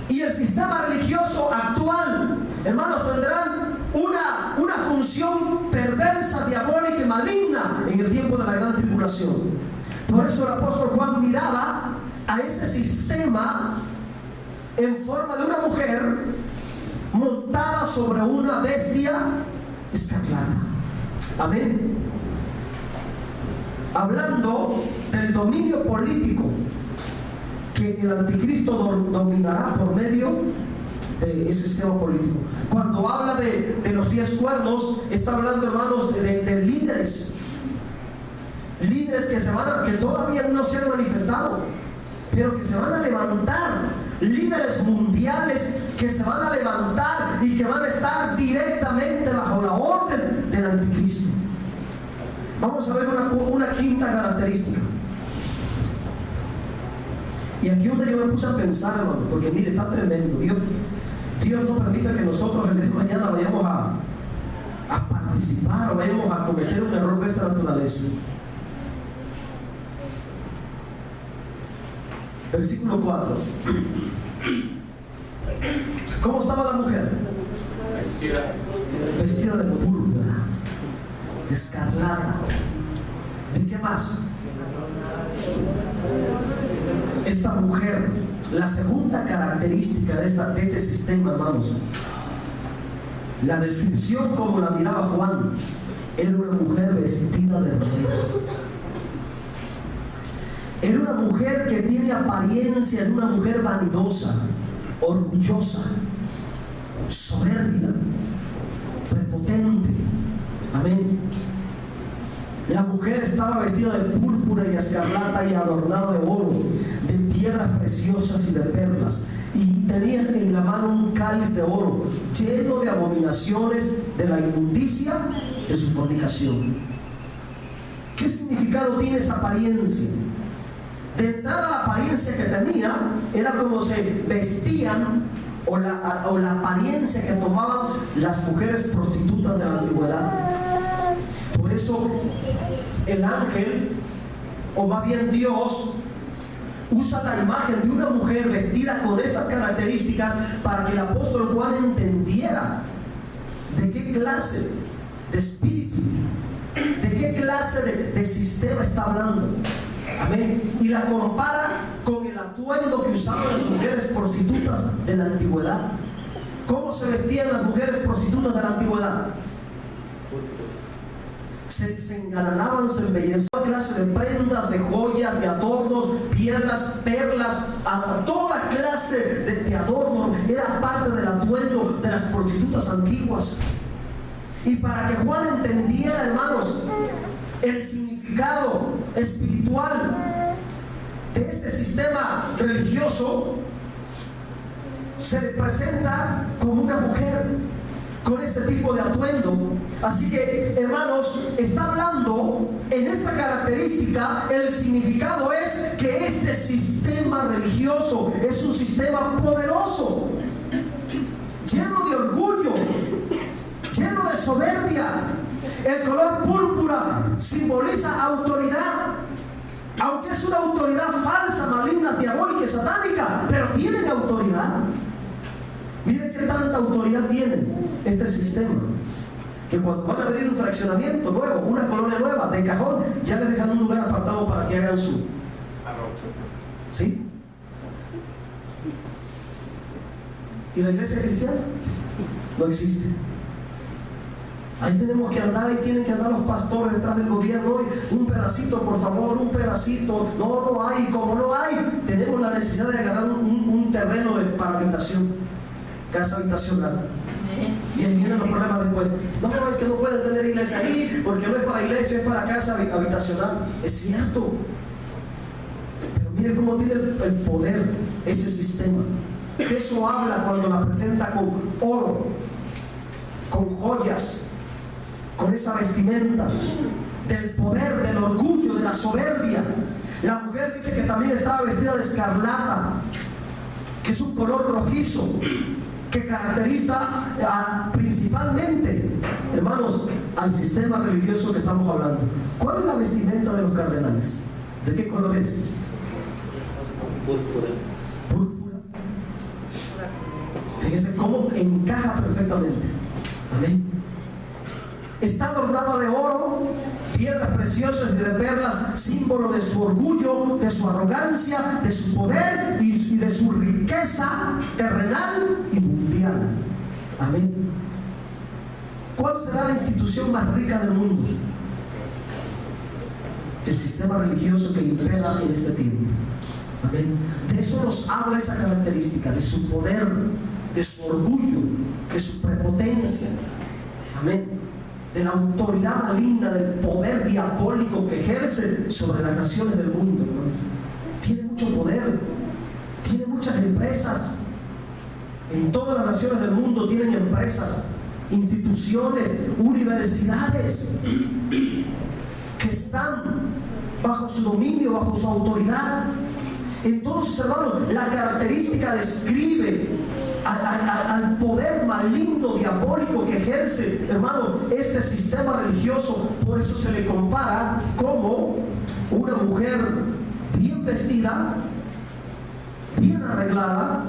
y el sistema religioso actual, hermanos, tendrán una función perversa, diabólica y maligna en el tiempo de la gran tribulación. Por eso el apóstol Juan miraba a ese sistema en forma de una mujer montada sobre una bestia escarlata. Amén. Hablando del dominio político que el anticristo dominará por medio de ese sistema político. Cuando habla de los 10 cuernos, está hablando, hermanos, de líderes que todavía no se han manifestado, pero que se van a levantar, líderes mundiales que se van a levantar y que van a estar directamente bajo la orden del anticristo. Vamos a ver una quinta característica. Y aquí donde yo me puse a pensar, hermano, porque mire, está tremendo. Dios no permita que nosotros el día de mañana vayamos a participar o vayamos a cometer un error de esta naturaleza. Versículo 4. ¿Cómo estaba la mujer? Vestida de púrpura, de escarlata. ¿De qué más? Esta mujer, la segunda característica de este sistema, hermanos, la descripción como la miraba Juan, era una mujer vestida de rodeo. Era una mujer que tiene apariencia de una mujer vanidosa, orgullosa, soberbia, prepotente. Amén. La mujer estaba vestida de púrpura y escarlata y adornada de oro, de piedras preciosas y de perlas, y tenía en la mano un cáliz de oro lleno de abominaciones de la inmundicia de su fornicación. ¿Qué significado tiene esa apariencia? De entrada, la apariencia que tenía era como se vestían, o la apariencia que tomaban las mujeres prostitutas de la antigüedad. Por eso el ángel, o más bien Dios, usa la imagen de una mujer vestida con estas características para que el apóstol Juan entendiera de qué clase de espíritu, de qué clase de sistema está hablando. Amén. Y la compara con el atuendo que usaban las mujeres prostitutas de la antigüedad. ¿Cómo se vestían las mujeres prostitutas de la antigüedad? Se engalanaban, se embellecían, toda clase de prendas, de joyas, de adornos, piedras, perlas, a toda clase de adorno. Era parte del atuendo de las prostitutas antiguas. Y para que Juan entendiera, hermanos, el significado espiritual de este sistema religioso, se le presenta como una mujer con este tipo de atuendo. Así que, hermanos, está hablando en esta característica. El significado es que este sistema religioso es un sistema poderoso, lleno de orgullo, lleno de soberbia. El color púrpura simboliza autoridad, aunque es una autoridad falsa, maligna, diabólica y satánica, pero tienen autoridad. Miren qué tanta autoridad tiene este sistema, que cuando van a abrir un fraccionamiento nuevo, una colonia nueva, de cajón, ya les dejan un lugar apartado para que hagan su... ¿Sí? ¿Y la iglesia cristiana? No existe. Ahí tenemos que andar, ahí tienen que andar los pastores detrás del gobierno. Un pedacito, por favor, un pedacito. No hay, como no hay, tenemos la necesidad de agarrar un terreno para habitación, casa habitacional. Y ahí vienen los problemas después. No, es que no pueden tener iglesia ahí, porque no es para iglesia, es para casa habitacional. Es cierto. Pero mire cómo tiene el poder ese sistema. De eso habla cuando la presenta con oro, con joyas, con esa vestimenta, del poder, del orgullo, de la soberbia. La mujer dice que también estaba vestida de escarlata, que es un color rojizo, que caracteriza principalmente, hermanos, al sistema religioso que estamos hablando. ¿Cuál es la vestimenta de los cardenales? ¿De qué color es? Púrpura. Púrpura. Fíjense cómo encaja perfectamente. Amén. Está adornada de oro, piedras preciosas y de perlas, símbolo de su orgullo, de su arrogancia, de su poder y de su riqueza terrenal y mundial. Amén. ¿Cuál será la institución más rica del mundo? El sistema religioso que impera en este tiempo. Amén. De eso nos habla esa característica, de su poder, de su orgullo, de su prepotencia. Amén. De la autoridad maligna, del poder diabólico que ejerce sobre las naciones del mundo, hermano. Tiene mucho poder, tiene muchas empresas. En todas las naciones del mundo tienen empresas, instituciones, universidades que están bajo su dominio, bajo su autoridad. Entonces, hermanos, la característica describe al poder maligno, diabólico que ejerce, hermano, este sistema religioso. Por eso se le compara como una mujer bien vestida, bien arreglada,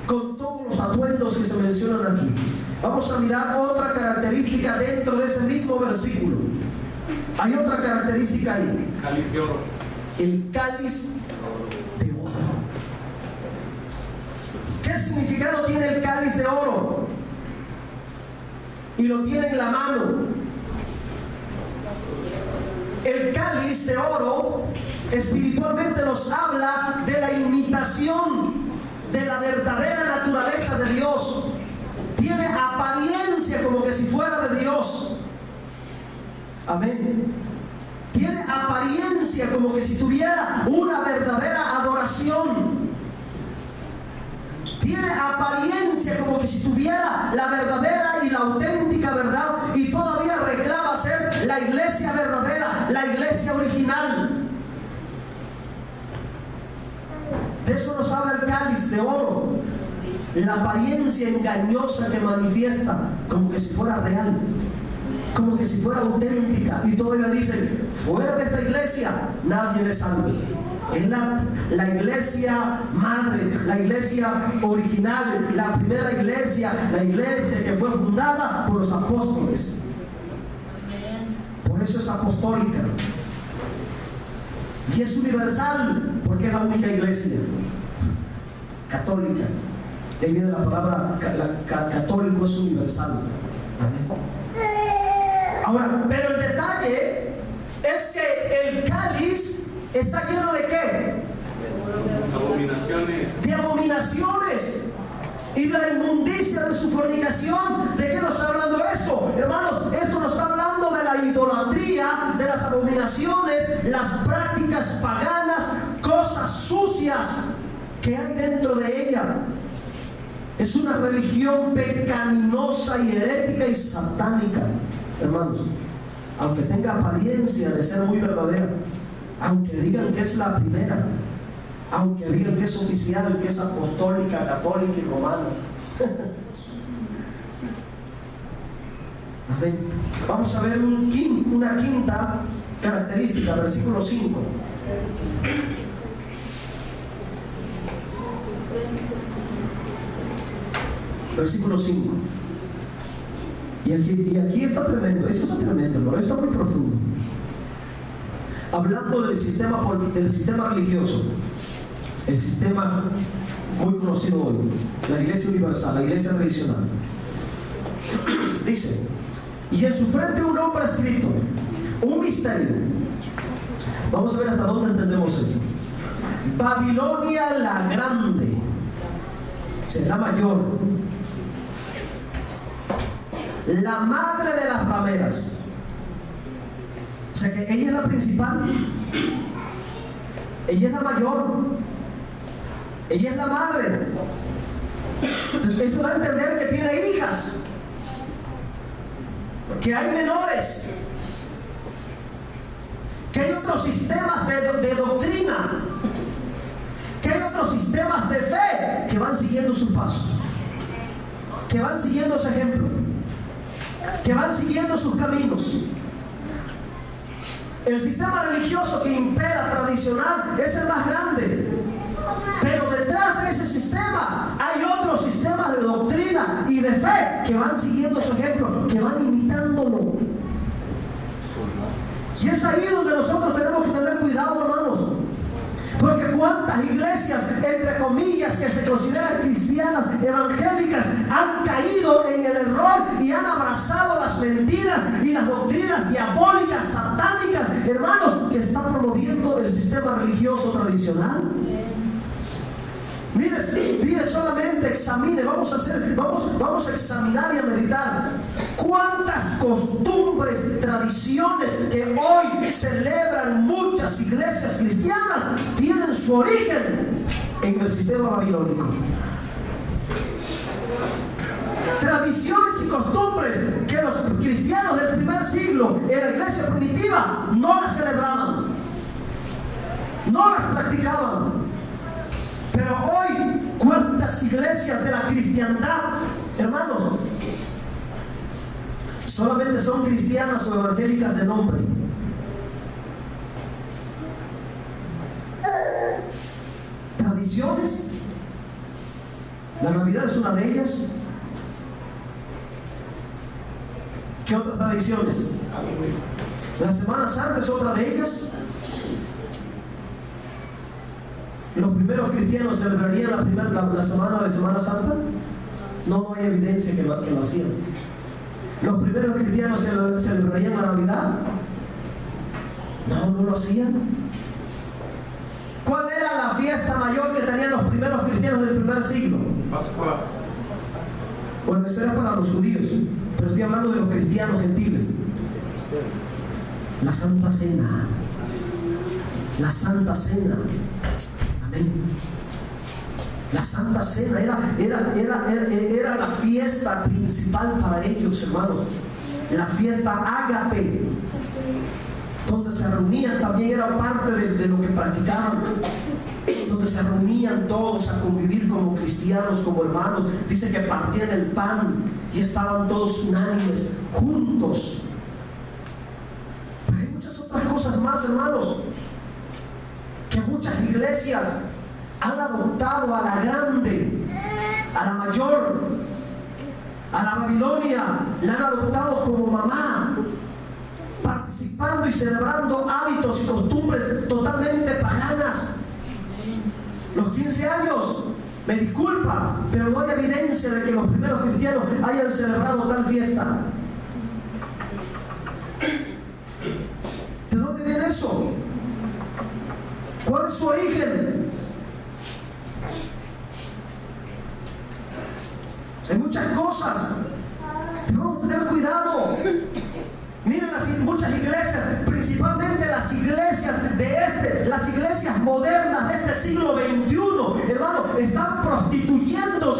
con todos los atuendos que se mencionan aquí. Vamos a mirar otra característica dentro de ese mismo versículo. Hay otra característica ahí. Cáliz de oro. El cáliz de oro. ¿Qué significado tiene el cáliz de oro? Y lo tiene en la mano. El cáliz de oro espiritualmente nos habla de la imitación de la verdadera naturaleza de Dios. Tiene apariencia como que si fuera de Dios. Amén. Tiene apariencia como que si tuviera una verdadera adoración. Tiene apariencia como que si tuviera la verdadera y la auténtica verdad, y todavía reclama ser la iglesia verdadera, la iglesia original. De eso nos habla el cáliz de oro. La apariencia engañosa que manifiesta como que si fuera real, como que si fuera auténtica, y todavía dicen: fuera de esta iglesia nadie es salvo. Es la iglesia madre, la iglesia original, la primera iglesia, la iglesia que fue fundada por los apóstoles. Por eso es apostólica y es universal, porque es la única iglesia católica. De ahí viene la palabra católico, es universal. Amén. Ahora, pero el detalle es que el cáliz está lleno de ¿qué? Abominaciones. De abominaciones y de la inmundicia de su fornicación. ¿De qué nos está hablando esto? Hermanos, esto nos está hablando de la idolatría, de las abominaciones, las prácticas paganas, cosas sucias que hay dentro de ella. Es una religión pecaminosa y herética y satánica, hermanos. Aunque tenga apariencia de ser muy verdadera, aunque digan que es la primera, aunque digan que es oficial, que es apostólica, católica y romana. Amén. Vamos a ver una quinta característica, versículo 5. Versículo 5. Y aquí está tremendo. Esto está tremendo, hermano. Esto está muy profundo. Hablando del sistema religioso, el sistema muy conocido hoy, la iglesia universal, la iglesia tradicional. Dice: y en su frente un nombre escrito, un misterio. Vamos a ver hasta dónde entendemos esto. Babilonia la grande, será mayor, la madre de las rameras. O sea que ella es la principal, ella es la mayor, Ella es la madre. Esto da a entender que tiene hijas, que hay menores, que hay otros sistemas de doctrina, que hay otros sistemas de fe que van siguiendo su paso, que van siguiendo su ejemplo, que van siguiendo sus caminos. El sistema religioso que impera tradicional es el más grande, pero detrás de ese sistema hay otros sistemas de doctrina y de fe que van siguiendo su ejemplo, que van imitándolo. Y es ahí donde nosotros tenemos que tener cuidado, hermanos, porque cuántas iglesias, entre comillas, que se consideran cristianas, evangélicas, han caído en el error y han abrazado las mentiras y las doctrinas diabólicas, satánicas, hermanos, que está promoviendo el sistema religioso tradicional. Mire, solamente examine, vamos a examinar y a meditar cuántas costumbres, tradiciones que hoy celebran muchas iglesias cristianas tienen su origen en el sistema babilónico. Tradiciones y costumbres que los cristianos del primer siglo en la iglesia primitiva no las celebraban, no las practicaban. Pero hoy, ¿cuántas iglesias de la cristiandad, hermanos, solamente son cristianas o evangélicas de nombre? Tradiciones, la Navidad es una de ellas. ¿Qué otras tradiciones? La Semana Santa es otra de ellas. ¿Los primeros cristianos celebrarían la semana de Semana Santa? No hay evidencia que lo hacían. ¿Los primeros cristianos celebrarían la Navidad? No lo hacían. ¿Cuál era la fiesta mayor que tenían los primeros cristianos del primer siglo? Pascua. Bueno, eso era para los judíos, pero estoy hablando de los cristianos gentiles. La Santa Cena. La Santa Cena. La Santa Cena era la fiesta principal para ellos, hermanos. La fiesta ágape, donde se reunían, también era parte de lo que practicaban, donde se reunían todos a convivir como cristianos, como hermanos. Dice que partían el pan y estaban todos unánimes, juntos. Pero hay muchas otras cosas más, hermanos, que muchas iglesias han adoptado a la grande, a la mayor, a la Babilonia, la han adoptado como mamá, participando y celebrando hábitos y costumbres totalmente paganas. Los 15 años, me disculpa, pero no hay evidencia de que los primeros cristianos hayan celebrado tal fiesta. ¿De dónde viene eso? ¿Cuál es su origen? Hay muchas cosas. Debemos tener cuidado. Miren muchas iglesias, principalmente las iglesias las iglesias modernas de este siglo XXI, hermano, están prostituyendo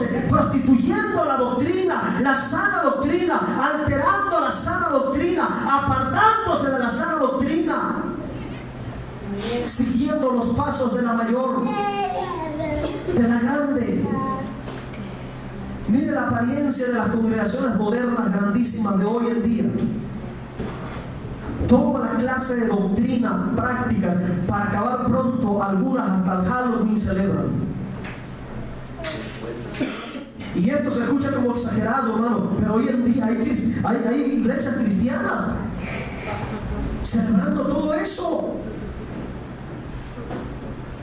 la doctrina, la sana doctrina, alterando la sana doctrina, apartándose de la sana doctrina, siguiendo los pasos de la mayor, de la grande. Mire la apariencia de las congregaciones modernas grandísimas de hoy en día. Toda la clase de doctrina práctica, para acabar pronto, algunas hasta el Halloween celebran. Y esto se escucha como exagerado, hermano, pero hoy en día hay iglesias cristianas celebrando todo eso.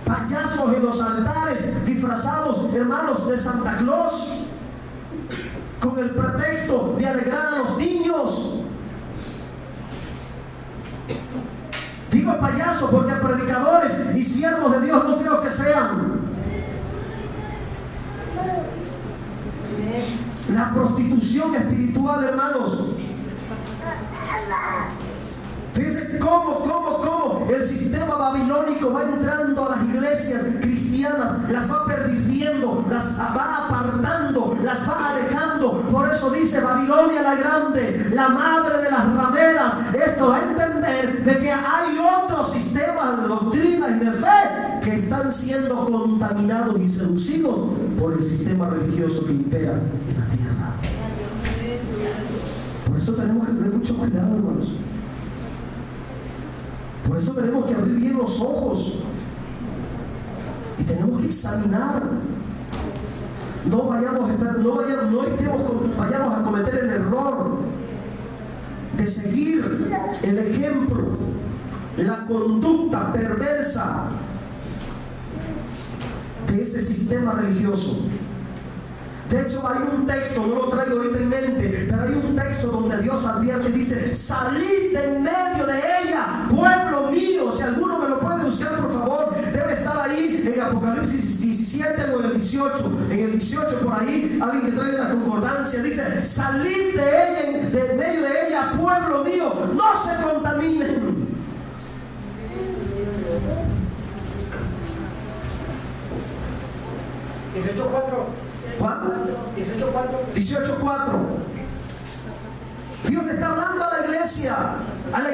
Payasos en los altares, disfrazados, hermanos, de Santa Claus, con el pretexto de alegrar a los niños. Digo payasos porque predicadores y siervos de Dios no creo que sean. La prostitución espiritual, hermanos. Fíjense cómo el sistema babilónico va entrando a las iglesias cristianas, las va pervirtiendo, las va apartando, las va alejando. Por eso dice Babilonia la grande, la madre de las rameras. Esto da a entender de que hay otros sistemas de doctrina y de fe que están siendo contaminados y seducidos por el sistema religioso que impera en la tierra. Por eso tenemos que tener mucho cuidado, hermanos. Por eso tenemos que abrir bien los ojos y tenemos que examinar. Vayamos a cometer el error de seguir el ejemplo, la conducta perversa de este sistema religioso. De hecho, hay un texto, no lo traigo ahorita en mente, pero hay un texto donde Dios advierte y dice: salid de en medio de ella, pueblo mío. Si alguno me lo puede buscar, por favor, debe estar ahí en Apocalipsis 17 o en el 18. En el 18 por ahí, alguien que traiga la concordancia, dice: salid de ella, de en medio de ella, pueblo mío, no se contaminen. ¿Cuánto? 18:4. Dios le está hablando a la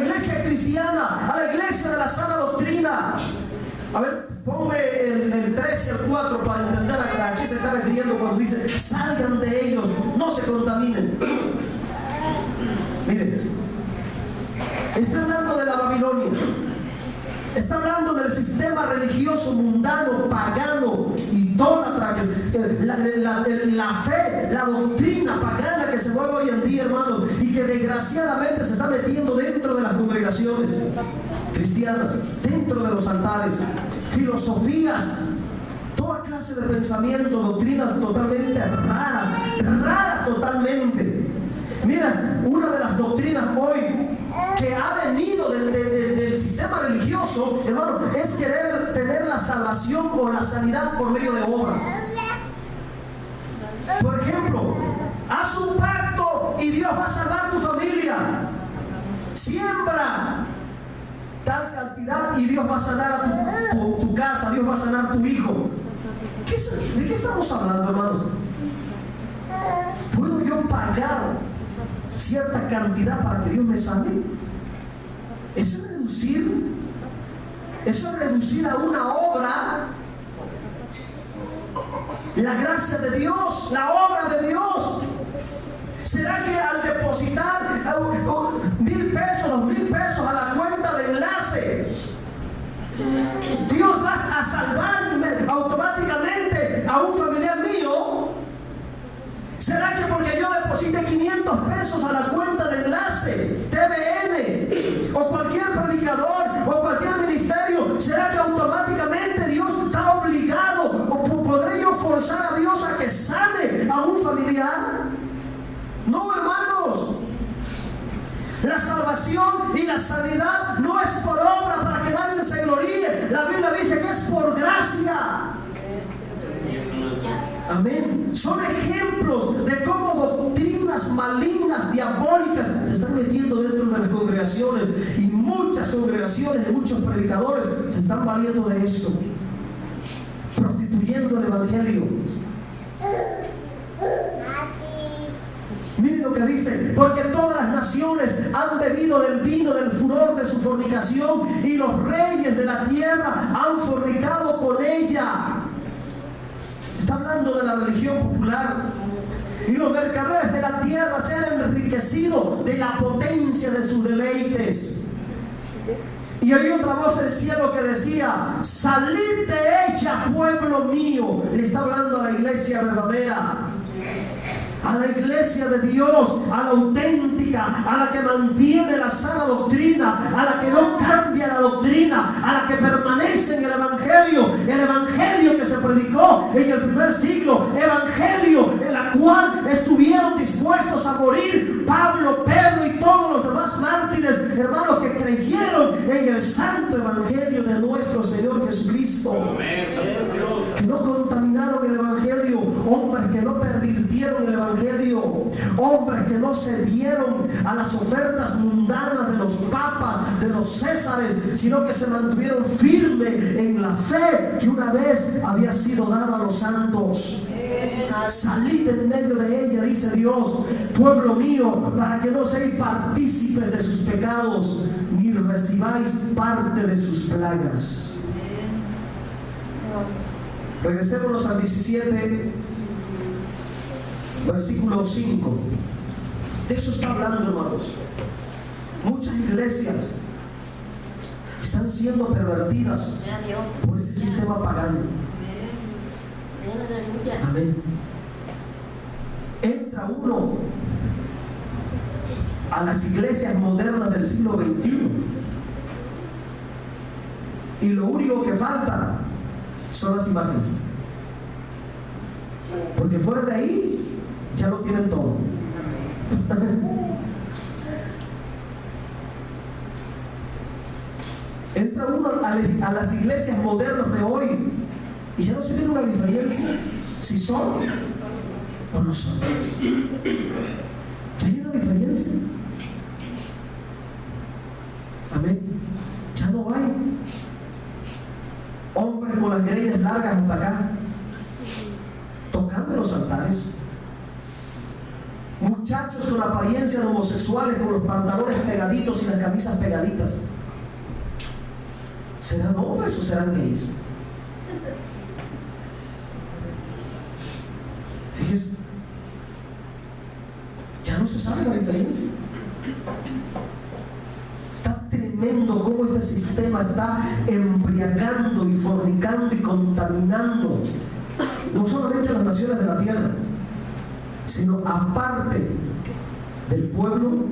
iglesia cristiana, a la iglesia de la sana doctrina. A ver, ponme el 3 y el 4 para entender a qué se está refiriendo cuando dice: salgan de ellos, no se contaminen. Miren, está hablando de la Babilonia. Está hablando del sistema religioso mundano, pagano, idólatra, la fe, la doctrina pagana que se mueve hoy en día, hermanos, y que desgraciadamente se está metiendo dentro de las congregaciones cristianas, dentro de los altares, filosofías, toda clase de pensamiento, doctrinas totalmente raras totalmente. Mira, una de las doctrinas hoy que ha venido del sistema religioso, hermano, es querer tener la salvación o la sanidad por medio de obras. Por ejemplo, haz un pacto y Dios va a salvar tu familia. Siembra tal cantidad y Dios va a sanar a tu casa, Dios va a sanar a tu hijo. ¿De qué estamos hablando, hermanos? ¿Puedo yo pagar cierta cantidad para que Dios me sane? Eso es reducir a una obra la gracia de Dios, la obra de Dios. ¿Será que al depositar 1,000 pesos, 2,000 pesos a la cuenta de enlace, Dios va a salvar automáticamente a un familiar mío? ¿Será que porque yo deposite 500 pesos a la cuenta de enlace, TVN, o cualquier predicador, o cualquier ministerio, será que automáticamente Dios está obligado, o podré yo forzar a Dios a que sane a un familiar? No, hermanos. La salvación y la sanidad no es por obra para que nadie se gloríe. La Biblia dice que es por gracia. Amén. Son ejemplos de cómo doctrinas malignas, diabólicas, se están metiendo dentro de las congregaciones, y muchas congregaciones, muchos predicadores se están valiendo de esto, prostituyendo el evangelio. Miren lo que dice: porque todas las naciones han bebido del vino del furor de su fornicación, y los reyes de la tierra han fornicado con ella. Está hablando de la religión popular. Y los mercaderes de la tierra se han enriquecido de la potencia de sus deleites. Y oí otra voz del cielo que decía: salid de ella, pueblo mío. Le está hablando a la iglesia verdadera, a la iglesia de Dios, a la auténtica, a la que mantiene la sana doctrina, a la que no cambia la doctrina, a la que permanece en el evangelio que se predicó en el primer siglo, evangelio en la cual estuvieron dispuestos a morir Pablo, Pedro y todos los demás mártires, hermanos, que creyeron en el santo evangelio de nuestro Señor Jesucristo. Que no contaminaron el evangelio, hombres que no pervirtieron el evangelio, hombres que no se dieron a las ofertas mundanas de los papas, de los los césares, sino que se mantuvieron firmes en la fe que una vez había sido dada a los santos. Salid en medio de ella, dice Dios, pueblo mío, para que no seáis partícipes de sus pecados, ni recibáis parte de sus plagas. Regresémonos al 17, versículo 5. De eso está hablando, hermanos. Muchas iglesias están siendo pervertidas por ese sistema pagano. Amén. Entra uno a las iglesias modernas del siglo XXI y lo único que falta son las imágenes, porque fuera de ahí ya lo tienen todo. Entra uno a las iglesias modernas de hoy y ya no se tiene una diferencia si son o no son. Ya hay una diferencia. Amén. Ya no hay hombres con las greñas largas hasta acá tocando en los altares, muchachos con apariencia de homosexuales con los pantalones pegaditos y las camisas pegaditas. ¿Serán hombres o serán gays? Fíjese, ya no se sabe la diferencia. Está tremendo cómo este sistema está embriagando y fornicando y contaminando no solamente las naciones de la tierra, sino aparte del pueblo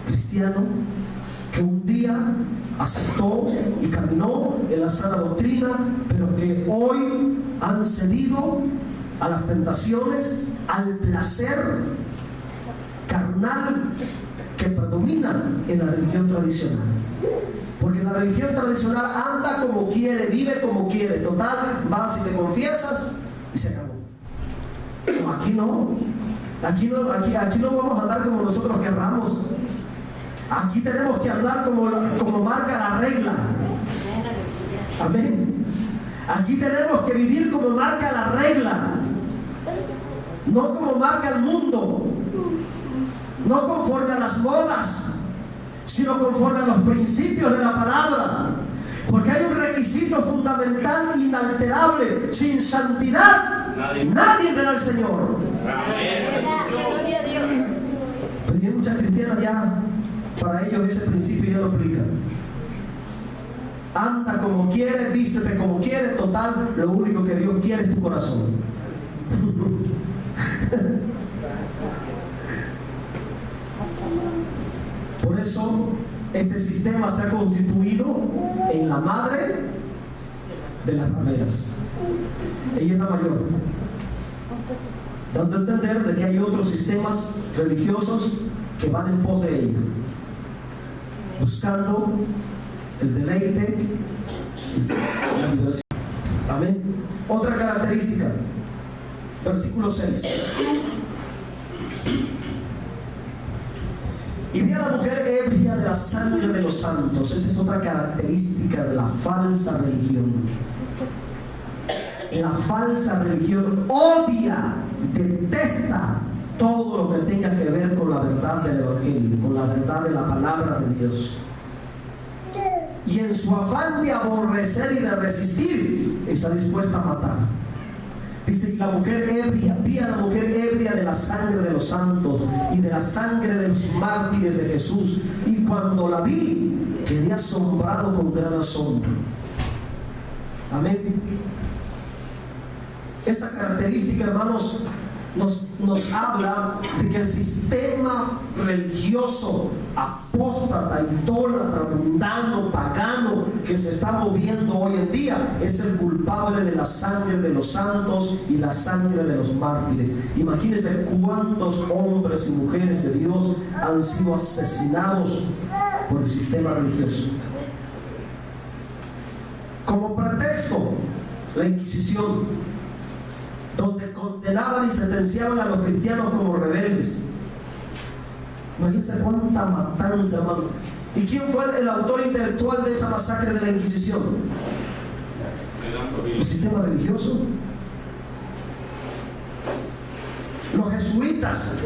cristiano que un día aceptó y caminó en la sana doctrina, pero que hoy han cedido a las tentaciones, al placer carnal que predomina en la religión tradicional. Porque la religión tradicional anda como quiere, vive como quiere. Total, vas y te confiesas y se acabó. No, aquí no. Aquí no vamos a andar como nosotros querramos. Aquí tenemos que andar como marca la regla. Amén. Aquí tenemos que vivir como marca la regla, no como marca el mundo, no conforme a las modas, sino conforme a los principios de la palabra. Porque hay un requisito fundamental e inalterable: sin santidad nadie verá al Señor. Pero hay muchas cristianas ya, para ellos ese principio ya lo aplican. Anda como quiere, vístete como quiere, total, lo único que Dios quiere es tu corazón. Por eso este sistema se ha constituido en la madre de las rameras. Ella es la mayor, dando a entender de que hay otros sistemas religiosos que van en pos de ella, buscando el deleite, la diversión. Amén. Otra característica, versículo 6. Y vi a la mujer ebria de la sangre de los santos. Esa es otra característica de la falsa religión. La falsa religión odia, detesta todo lo que tenga que ver con la verdad del Evangelio, con la verdad de la palabra de Dios. Y en su afán de aborrecer y de resistir, está dispuesta a matar. Dice, la mujer ebria, vi a la mujer ebria de la sangre de los santos y de la sangre de los mártires de Jesús. Y cuando la vi, quedé asombrado con gran asombro. Amén. Esta característica, hermanos, nos habla de que el sistema religioso apóstata, idólatra, mundano, pagano que se está moviendo hoy en día es el culpable de la sangre de los santos y la sangre de los mártires. Imagínense cuántos hombres y mujeres de Dios han sido asesinados por el sistema religioso. Como pretexto, la Inquisición, donde condenaban y sentenciaban a los cristianos como rebeldes. Imagínense cuánta matanza, hermano. ¿Y quién fue el autor intelectual de esa masacre de la Inquisición? El sistema religioso. Los jesuitas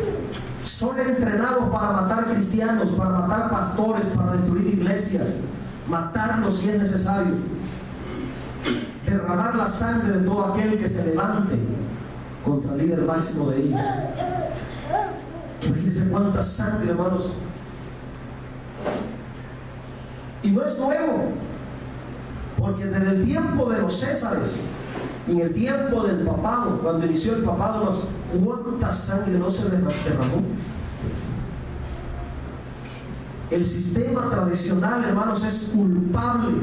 son entrenados para matar cristianos, para matar pastores, para destruir iglesias, matarlos si es necesario, derramar la sangre de todo aquel que se levante contra el líder máximo de ellos. Imagínense cuánta sangre, hermanos. Y no es nuevo, porque desde el tiempo de los Césares y en el tiempo del papado, cuando inició el papado, cuánta sangre no se derramó. El sistema tradicional, hermanos, es culpable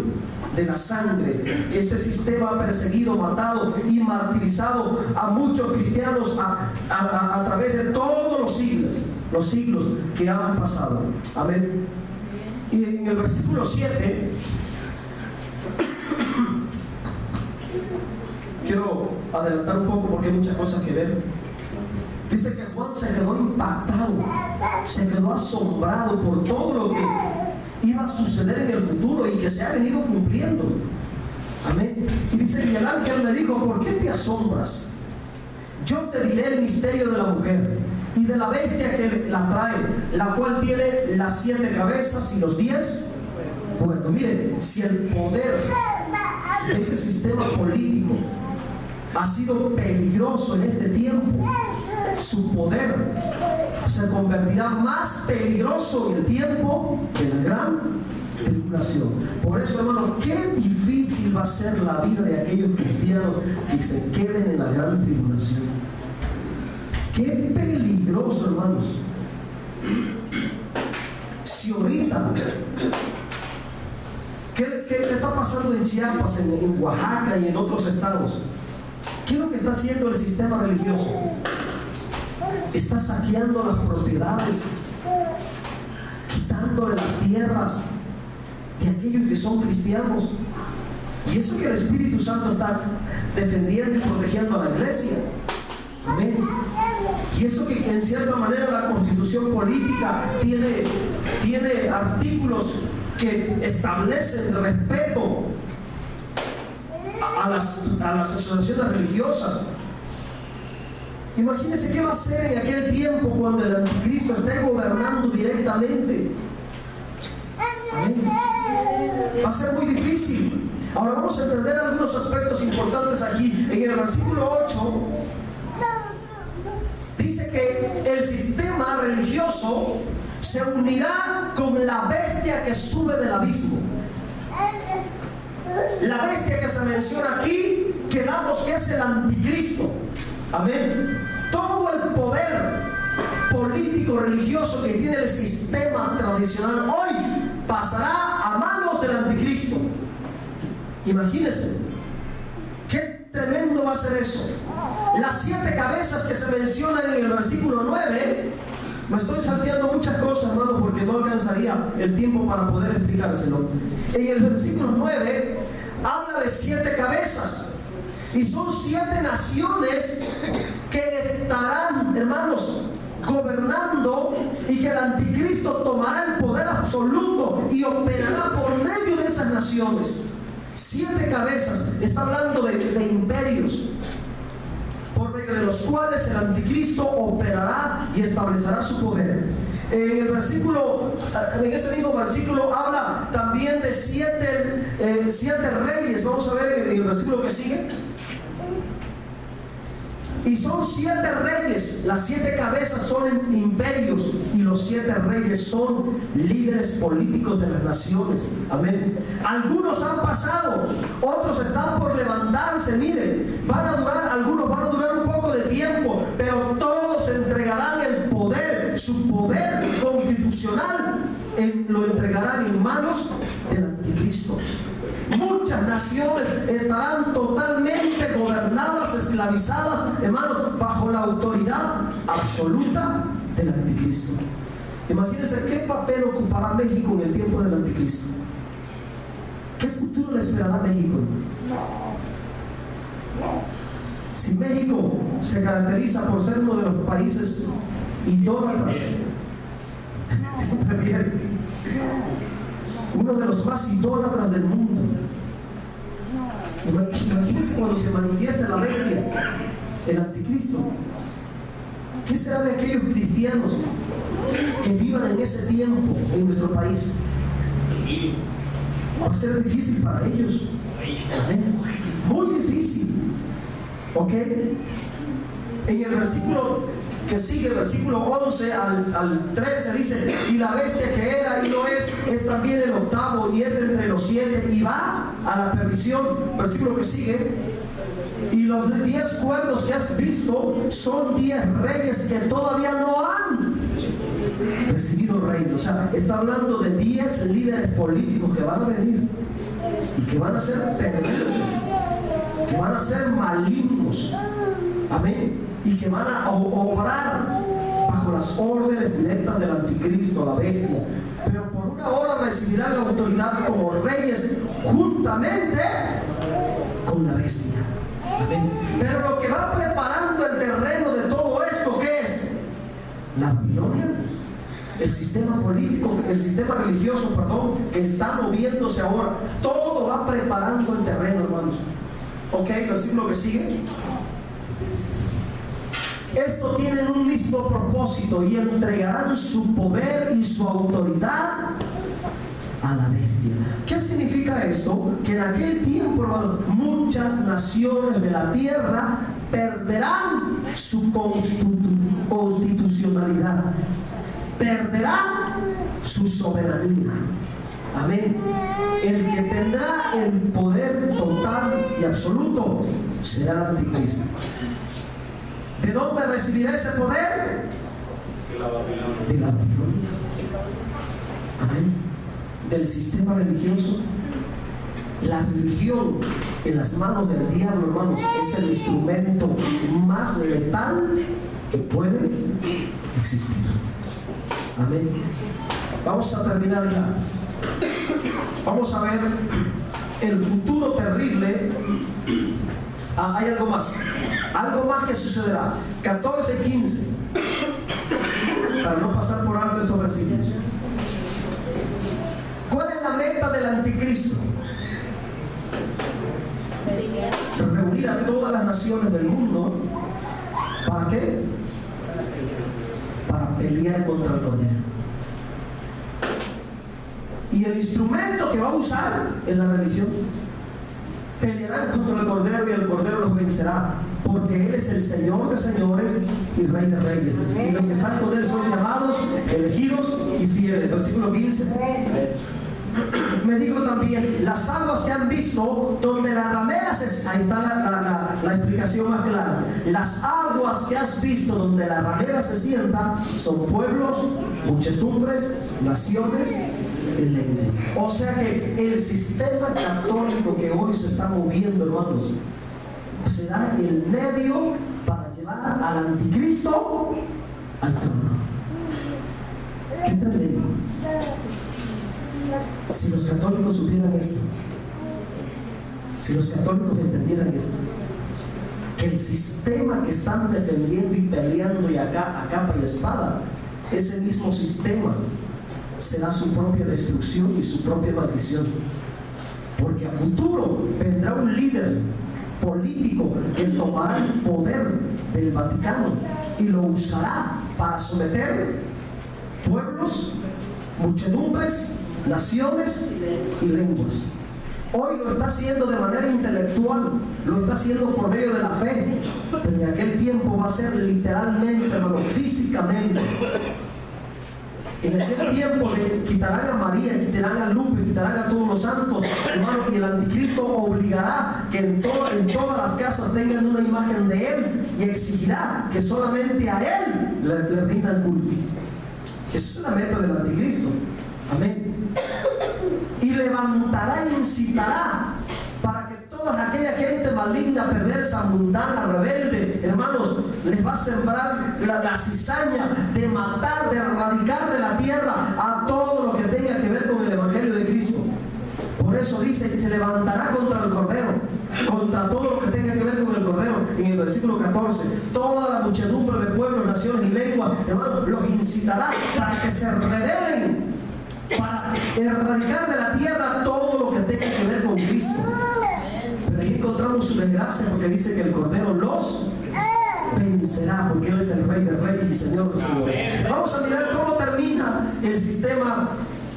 de la sangre. Ese sistema ha perseguido, matado y martirizado a muchos cristianos a través de todos los siglos que han pasado. Amén. Y en el versículo 7 quiero adelantar un poco porque hay muchas cosas que ver. Dice que Juan se quedó impactado, se quedó asombrado por todo lo que iba a suceder en el futuro y que se ha venido cumpliendo. Amén. Y dice, y el ángel me dijo, ¿por qué te asombras? Yo te diré el misterio de la mujer y de la bestia que la trae, la cual tiene las 7 cabezas y los 10 cuernos. Miren, si el poder de ese sistema político ha sido peligroso en este tiempo, su poder se convertirá más peligroso en el tiempo de la gran tribulación. Por eso, hermano, qué difícil va a ser la vida de aquellos cristianos que se queden en la gran tribulación. Qué peligroso, hermanos. Si ahorita, ¿qué está pasando en Chiapas, en Oaxaca y en otros estados? ¿Qué es lo que está haciendo el sistema religioso? Está saqueando las propiedades, quitándole las tierras de aquellos que son cristianos. Y eso que el Espíritu Santo está defendiendo y protegiendo a la iglesia. Amén. Y eso que en cierta manera la constitución política tiene artículos que establecen respeto a las asociaciones religiosas. Imagínense qué va a hacer en aquel tiempo cuando el anticristo esté gobernando directamente. Amén. Va a ser muy difícil. Ahora vamos a entender algunos aspectos importantes aquí. En el versículo 8 dice que el sistema religioso se unirá con la bestia que sube del abismo. La bestia que se menciona aquí, quedamos que es el anticristo. Amén. Todo el poder político religioso que tiene el sistema tradicional hoy pasará a manos del anticristo. Imagínense qué tremendo va a ser eso. Las 7 cabezas que se mencionan en el versículo 9, me estoy salteando muchas cosas, hermano, porque no alcanzaría el tiempo para poder explicárselo. En el versículo 9 habla de 7 cabezas. Y son 7 naciones que estarán, hermanos, gobernando, y que el anticristo tomará el poder absoluto y operará por medio de esas naciones. 7 cabezas. Está hablando de imperios por medio de los cuales el anticristo operará y establecerá su poder. En ese mismo versículo habla también de 7 reyes. Vamos a ver en el versículo que sigue. Y son 7 reyes. Las 7 cabezas son imperios y los 7 reyes son líderes políticos de las naciones. Amén. Algunos han pasado, otros están por levantarse. Miren, algunos van a durar un poco de tiempo, pero todos entregarán el poder, su poder constitucional, lo entregarán en manos del anticristo. Muchas naciones estarán totalmente gobernadas, esclavizadas, hermanos, bajo la autoridad absoluta del anticristo. Imagínense qué papel ocupará México en el tiempo del anticristo. ¿Qué futuro le esperará a México? Si México se caracteriza por ser uno de los países idólatras, siempre bien. uno de los más idólatras del mundo. Imagínense cuando se manifiesta la bestia, el anticristo. ¿Qué será de aquellos cristianos que vivan en ese tiempo en nuestro país? Va a ser difícil para ellos. ¿Amén? Muy difícil. ¿Ok? En el versículo que sigue, versículo 11 al 13 dice: y la bestia que era y no es también el octavo y es entre los 7 y va a la perdición. Versículo que sigue: y los 10 cuernos que has visto son 10 reyes que todavía no han recibido reino. O sea, está hablando de 10 líderes políticos que van a venir y que van a ser perversos, que van a ser malignos. Amén. Y que van a obrar bajo las órdenes directas del anticristo, la bestia. Pero por una hora recibirán autoridad como reyes juntamente con la bestia. Amén. Pero lo que va preparando el terreno de todo esto, ¿qué es? La Babilonia, el sistema político, el sistema religioso, perdón, que está moviéndose ahora. Todo va preparando el terreno, hermanos. Ok, versículo que sigue. Estos tienen un mismo propósito y entregarán su poder y su autoridad a la bestia. ¿Qué significa esto? Que en aquel tiempo, hermano, muchas naciones de la tierra perderán su constitucionalidad, perderán su soberanía. Amén. El que tendrá el poder total y absoluto será el anticristo. ¿De dónde recibirá ese poder? De la Babilonia. De la Babilonia. Amén. Del sistema religioso. La religión en las manos del diablo, hermanos, es el instrumento más letal que puede existir. Amén. Vamos a terminar ya. Vamos a ver el futuro terrible. Hay algo más que sucederá. 14 y 15, para no pasar por alto estos versículos. ¿Cuál es la meta del anticristo? Reunir a todas las naciones del mundo. ¿Para qué? Para pelear contra el Cordero. Y el instrumento que va a usar es la religión. Pelearán contra el Cordero y el Cordero los vencerá, porque Él es el Señor de señores y Rey de reyes. Y los que están con Él son llamados, elegidos y fieles. Versículo 15. Me dijo también: las aguas que han visto donde la ramera se... Ahí está la explicación más clara. Las aguas que has visto donde la ramera se sienta son pueblos, muchedumbres, naciones y lenguas. O sea que el sistema católico que hoy se está moviendo, hermanos, será el medio para llevar al anticristo al trono. Qué tremendo. Si los católicos supieran esto, si los católicos entendieran esto, que el sistema que están defendiendo y peleando y a capa y espada, ese mismo sistema será su propia destrucción y su propia maldición. Porque a futuro vendrá un líder político que tomará el poder del Vaticano y lo usará para someter pueblos, muchedumbres, naciones y lenguas. Hoy lo está haciendo de manera intelectual, lo está haciendo por medio de la fe, pero en aquel tiempo va a ser literalmente, hermano, físicamente. En aquel tiempo le quitarán a María, quitarán a Lupe, quitarán a todos los santos, hermano, y el anticristo obligará que en todas las casas tengan una imagen de él y exigirá que solamente a él le rindan culto. Esa es la meta del anticristo. Amén. Y levantará e incitará para que toda aquella gente maligna, perversa, mundana, rebelde, hermanos, les va a sembrar la cizaña de matar, de erradicar de la tierra a todo lo que tenga que ver con el Evangelio de Cristo. Por eso dice: se levantará contra el Cordero, contra todo lo que tenga que ver con el Cordero. En el versículo 14, toda la muchedumbre de pueblos, naciones y lenguas, hermanos, los incitará para que se rebelen, para erradicar de la tierra todo lo que tenga que ver con Cristo. Pero ahí encontramos su desgracia, porque dice que el Cordero los vencerá, porque Él es el Rey de Reyes y Señor de Señores. Vamos a mirar cómo termina el sistema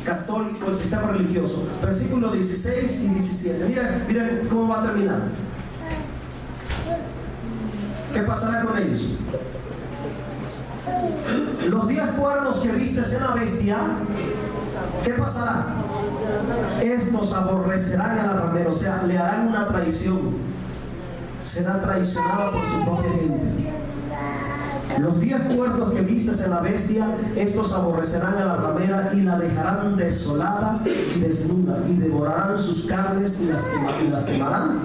católico, el sistema religioso. Versículos 16 y 17. Mira cómo va a terminar. ¿Qué pasará con ellos? Los 10 cuernos que vistes en la bestia, ¿qué pasará? Estos aborrecerán a la ramera, o sea, le harán una traición. Será traicionada por su propia gente. Los 10 cuernos que vistes en la bestia, estos aborrecerán a la ramera y la dejarán desolada y desnuda, y devorarán sus carnes y las quemarán.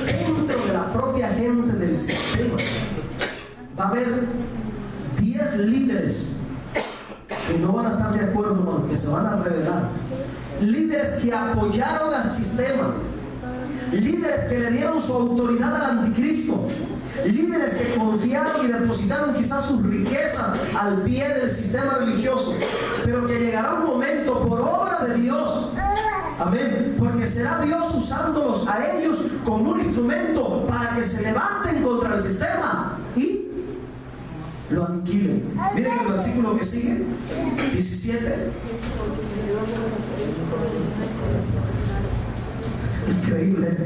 Dentro de la propia gente del sistema va a haber 10 líderes que no van a estar de acuerdo con los que se van a rebelar. Líderes que apoyaron al sistema, líderes que le dieron su autoridad al anticristo, líderes que confiaron y depositaron quizás sus riquezas al pie del sistema religioso, pero que llegará un momento por obra de Dios, amén, porque será Dios usándolos a ellos como un instrumento para que se levanten contra el sistema y lo aniquilen. Miren el versículo que sigue, 17. Increíble.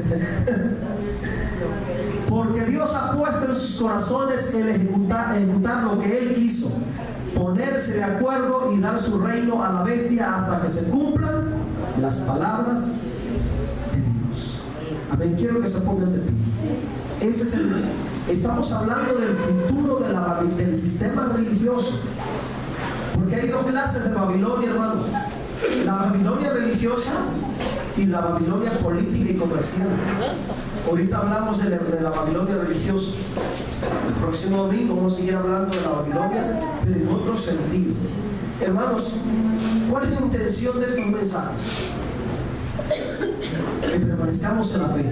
Porque Dios ha puesto en sus corazones el ejecutar lo que Él quiso, ponerse de acuerdo y dar su reino a la bestia hasta que se cumplan las palabras de Dios. Amén. Quiero que se pongan de pie. Estamos hablando del futuro del sistema religioso, porque hay 2 clases de Babilonia, hermanos: la Babilonia religiosa y la Babilonia política y comercial. Ahorita hablamos de la Babilonia religiosa. El próximo domingo vamos a seguir hablando de la Babilonia, pero en otro sentido. Hermanos, ¿cuál es la intención de estos mensajes? Que permanezcamos en la fe.